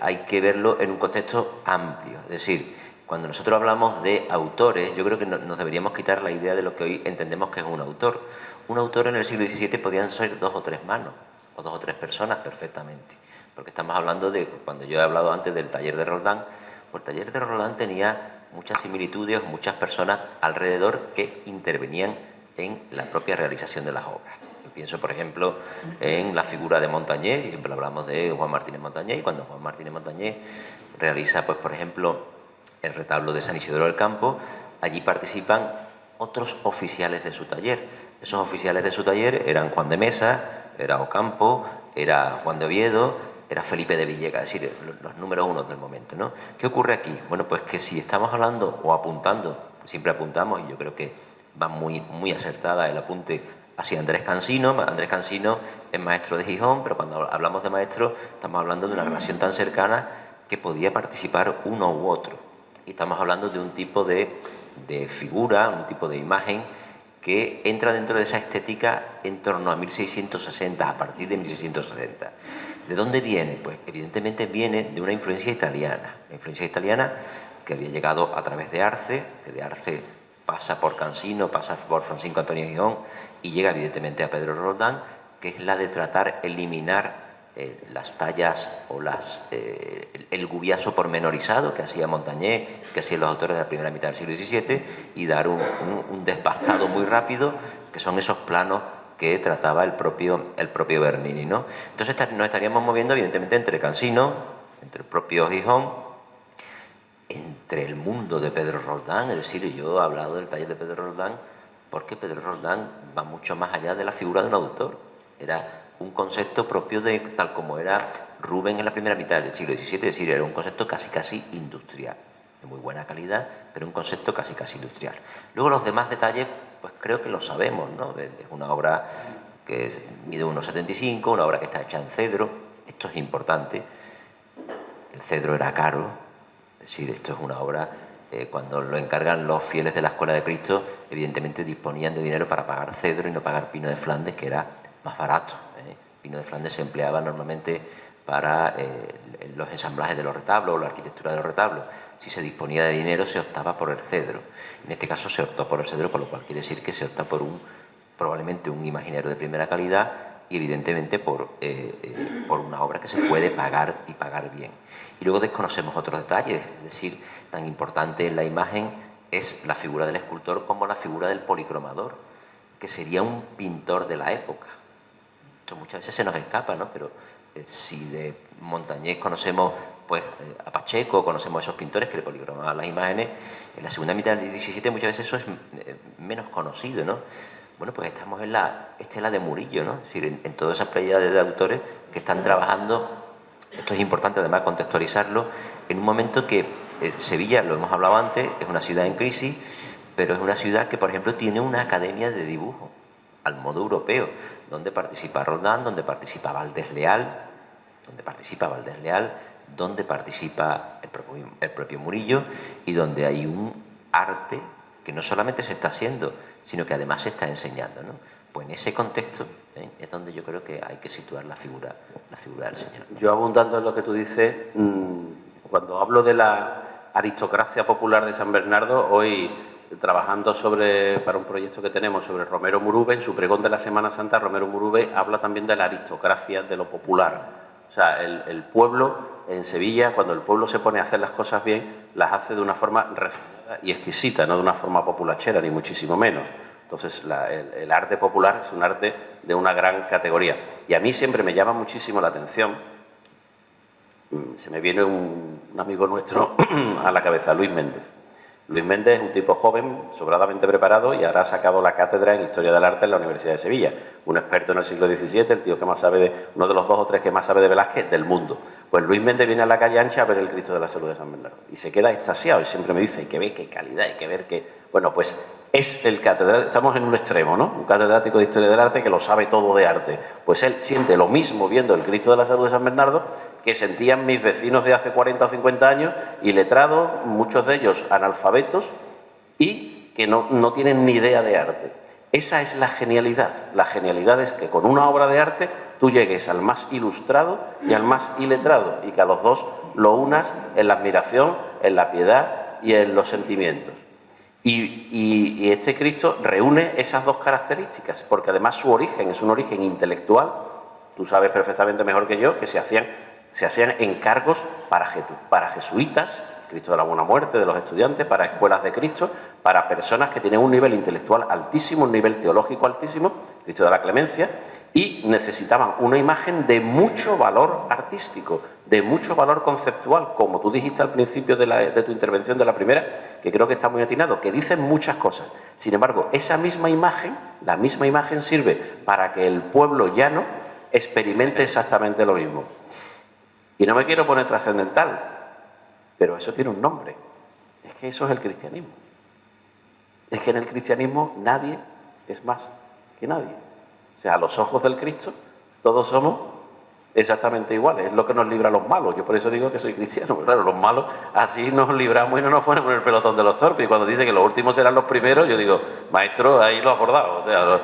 hay que verlo en un contexto amplio. Es decir, cuando nosotros hablamos de autores, yo creo que nos deberíamos quitar la idea de lo que hoy entendemos que es un autor. Un autor en el siglo XVII podían ser 2 o 3 manos, o 2 o 3 personas perfectamente. Porque estamos hablando de, cuando yo he hablado antes del taller de Roldán, pues el taller de Roldán tenía muchas similitudes, muchas personas alrededor que intervenían en la propia realización de las obras. Pienso, por ejemplo, en la figura de Montañés, y siempre hablamos de Juan Martínez Montañés, y cuando Juan Martínez Montañés realiza, pues, por ejemplo, el retablo de San Isidoro del Campo, allí participan otros oficiales de su taller. Esos oficiales de su taller eran Juan de Mesa, era Ocampo, era Juan de Oviedo, era Felipe de Villegas, es decir, los números uno del momento, ¿no? ¿Qué ocurre aquí? Bueno, pues que si estamos hablando o apuntando, siempre apuntamos, y yo creo que va muy acertada el apunte hacia Andrés Cansino. Andrés Cansino es maestro de Gijón, pero cuando hablamos de maestro estamos hablando de una relación tan cercana que podía participar uno u otro. Y estamos hablando de un tipo de figura, un tipo de imagen que entra dentro de esa estética en torno a 1660, a partir de 1660. ¿De dónde viene? Pues evidentemente viene de una influencia italiana que había llegado a través de Arce, que de Arce pasa por Cansino, pasa por Francisco Antonio Gijón y llega evidentemente a Pedro Roldán, que es la de tratar eliminar las tallas o el gubiaso pormenorizado que hacía Montañés, que hacían los autores de la primera mitad del siglo XVII, y dar un despastado muy rápido, que son esos planos que trataba el propio Bernini, ¿no? Entonces nos estaríamos moviendo evidentemente entre Cansino, entre el propio Gijón, entre el mundo de Pedro Roldán. Es decir, yo he hablado del taller de Pedro Roldán porque Pedro Roldán va mucho más allá de la figura de un autor. Era un concepto propio de tal como era Rubén en la primera mitad del siglo XVII, es decir, era un concepto casi industrial, de muy buena calidad, pero un concepto casi industrial. Luego los demás detalles, pues creo que lo sabemos, ¿no? Es una obra que mide 1,75, una obra que está hecha en cedro. Esto es importante. El cedro era caro, es decir, esto es una obra, cuando lo encargan los fieles de la Escuela de Cristo, evidentemente disponían de dinero para pagar cedro y no pagar pino de Flandes, que era más barato. Pino de Flandes se empleaba normalmente para los ensamblajes de los retablos o la arquitectura de los retablos. Si se disponía de dinero, se optaba por el cedro. En este caso se optó por el cedro, con lo cual quiere decir que se opta por probablemente un imaginero de primera calidad y evidentemente por una obra que se puede pagar y pagar bien. Y luego desconocemos otros detalles, es decir, tan importante en la imagen es la figura del escultor como la figura del policromador, que sería un pintor de la época. Esto muchas veces se nos escapa, ¿no? Pero si de Montañés conocemos pues a Pacheco, conocemos a esos pintores que le policromaban las imágenes, en la segunda mitad del XVII muchas veces eso es menos conocido, ¿no? Bueno, pues estamos en la estela de Murillo, ¿no? Es decir, en todas esas pléyades de autores que están trabajando. Esto es importante además contextualizarlo en un momento que Sevilla, lo hemos hablado antes, es una ciudad en crisis, pero es una ciudad que, por ejemplo, tiene una academia de dibujo al modo europeo, donde participa Roldán, donde participa Valdés Leal, donde participa el propio Murillo, y donde hay un arte que no solamente se está haciendo, sino que además se está enseñando, ¿no? Pues en ese contexto es donde yo creo que hay que situar la figura del Señor. Yo, abundando en lo que tú dices, cuando hablo de la aristocracia popular de San Bernardo, hoy trabajando para un proyecto que tenemos sobre Romero Murube, en su pregón de la Semana Santa, Romero Murube habla también de la aristocracia, de lo popular. O sea, el pueblo en Sevilla, cuando el pueblo se pone a hacer las cosas bien, las hace de una forma refinada y exquisita, no de una forma populachera, ni muchísimo menos. Entonces, el arte popular es un arte de una gran categoría. Y a mí siempre me llama muchísimo la atención, se me viene un amigo nuestro a la cabeza, Luis Méndez. Luis Méndez es un tipo joven, sobradamente preparado, y ahora ha sacado la cátedra en Historia del Arte en la Universidad de Sevilla. Un experto en el siglo XVII, el tío que más sabe uno de los 2 o 3 que más sabe de Velázquez del mundo. Pues Luis Méndez viene a la calle Ancha a ver el Cristo de la Salud de San Bernardo y se queda extasiado y siempre me dice, hay que ver qué calidad, hay que ver qué... Bueno, pues es el catedrático, estamos en un extremo, ¿no? Un catedrático de Historia del Arte que lo sabe todo de arte. Pues él siente lo mismo viendo el Cristo de la Salud de San Bernardo que sentían mis vecinos de hace 40 o 50 años, y letrados, muchos de ellos analfabetos, y que no tienen ni idea de arte. Esa es la genialidad. La genialidad es que con una obra de arte tú llegues al más ilustrado y al más iletrado, y que a los dos lo unas en la admiración, en la piedad y en los sentimientos. Y este Cristo reúne esas dos características, porque además su origen es un origen intelectual. Tú sabes perfectamente mejor que yo que se hacían encargos para jesuitas, Cristo de la Buena Muerte, de los estudiantes, para escuelas de Cristo, para personas que tienen un nivel intelectual altísimo, un nivel teológico altísimo, Cristo de la Clemencia, y necesitaban una imagen de mucho valor artístico, de mucho valor conceptual, como tú dijiste al principio de tu intervención de la primera, que creo que está muy atinado, que dicen muchas cosas. Sin embargo, esa misma imagen, la misma imagen sirve para que el pueblo llano experimente exactamente lo mismo. Y no me quiero poner trascendental, pero eso tiene un nombre. Es que eso es el cristianismo. Es que en el cristianismo nadie es más que nadie. O sea, a los ojos del Cristo todos somos exactamente iguales. Es lo que nos libra a los malos. Yo por eso digo que soy cristiano. Porque claro, los malos así nos libramos y no nos ponemos en el pelotón de los torpes. Y cuando dice que los últimos serán los primeros, yo digo, maestro, ahí lo has bordado. O sea,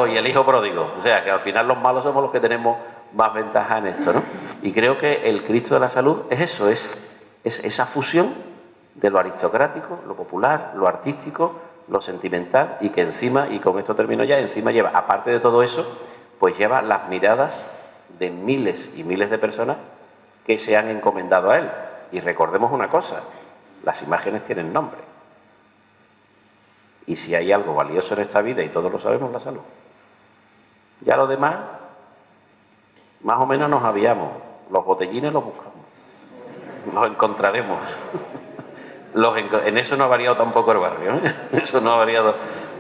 y el hijo pródigo. O sea, que al final los malos somos los que tenemos más ventaja en esto, ¿no? Y creo que el Cristo de la salud es eso, es esa fusión de lo aristocrático, lo popular, lo artístico, lo sentimental, y que encima, y con esto termino ya, encima lleva, aparte de todo eso, pues lleva las miradas de miles y miles de personas que se han encomendado a él. Y recordemos una cosa, las imágenes tienen nombre. Y si hay algo valioso en esta vida, y todos lo sabemos, la salud. Ya lo demás, más o menos nos aviamos. Los botellines los buscamos. Los encontraremos. En eso no ha variado tampoco el barrio, ¿eh? Eso no ha variado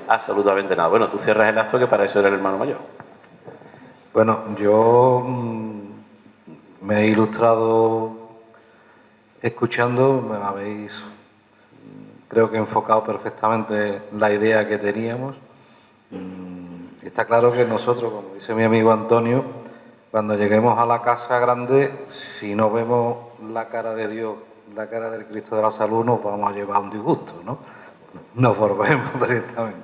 absolutamente nada. Bueno, tú cierras el acto, que para eso eres el hermano mayor. Bueno, yo me he ilustrado escuchando, me habéis, creo que enfocado perfectamente la idea que teníamos. Está claro que nosotros, como dice mi amigo Antonio, cuando lleguemos a la casa grande, si no vemos la cara de Dios, la cara del Cristo de la Salud, nos vamos a llevar un disgusto, ¿no? Nos volvemos directamente,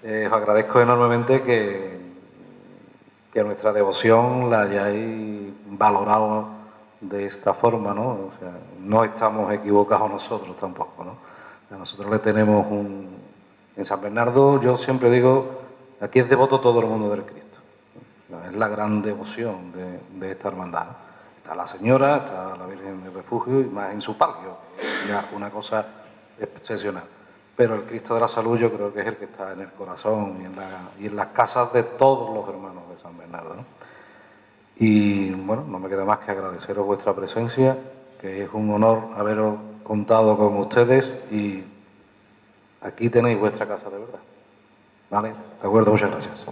¿no? Os agradezco enormemente que nuestra devoción la hayáis valorado de esta forma, ¿no? O sea, no estamos equivocados nosotros tampoco, ¿no? O sea, nosotros le tenemos en San Bernardo, yo siempre digo, aquí es devoto todo el mundo del Cristo, ¿no? Es la gran devoción de esta hermandad, ¿no? Está la Señora, está la Virgen del Refugio, y más en su palio, ya una cosa excepcional. Pero el Cristo de la Salud yo creo que es el que está en el corazón y en las casas de todos los hermanos de San Bernardo, ¿no? Y bueno, no me queda más que agradeceros vuestra presencia, que es un honor haberos contado con ustedes, y aquí tenéis vuestra casa de verdad. ¿Vale? De acuerdo, muchas gracias.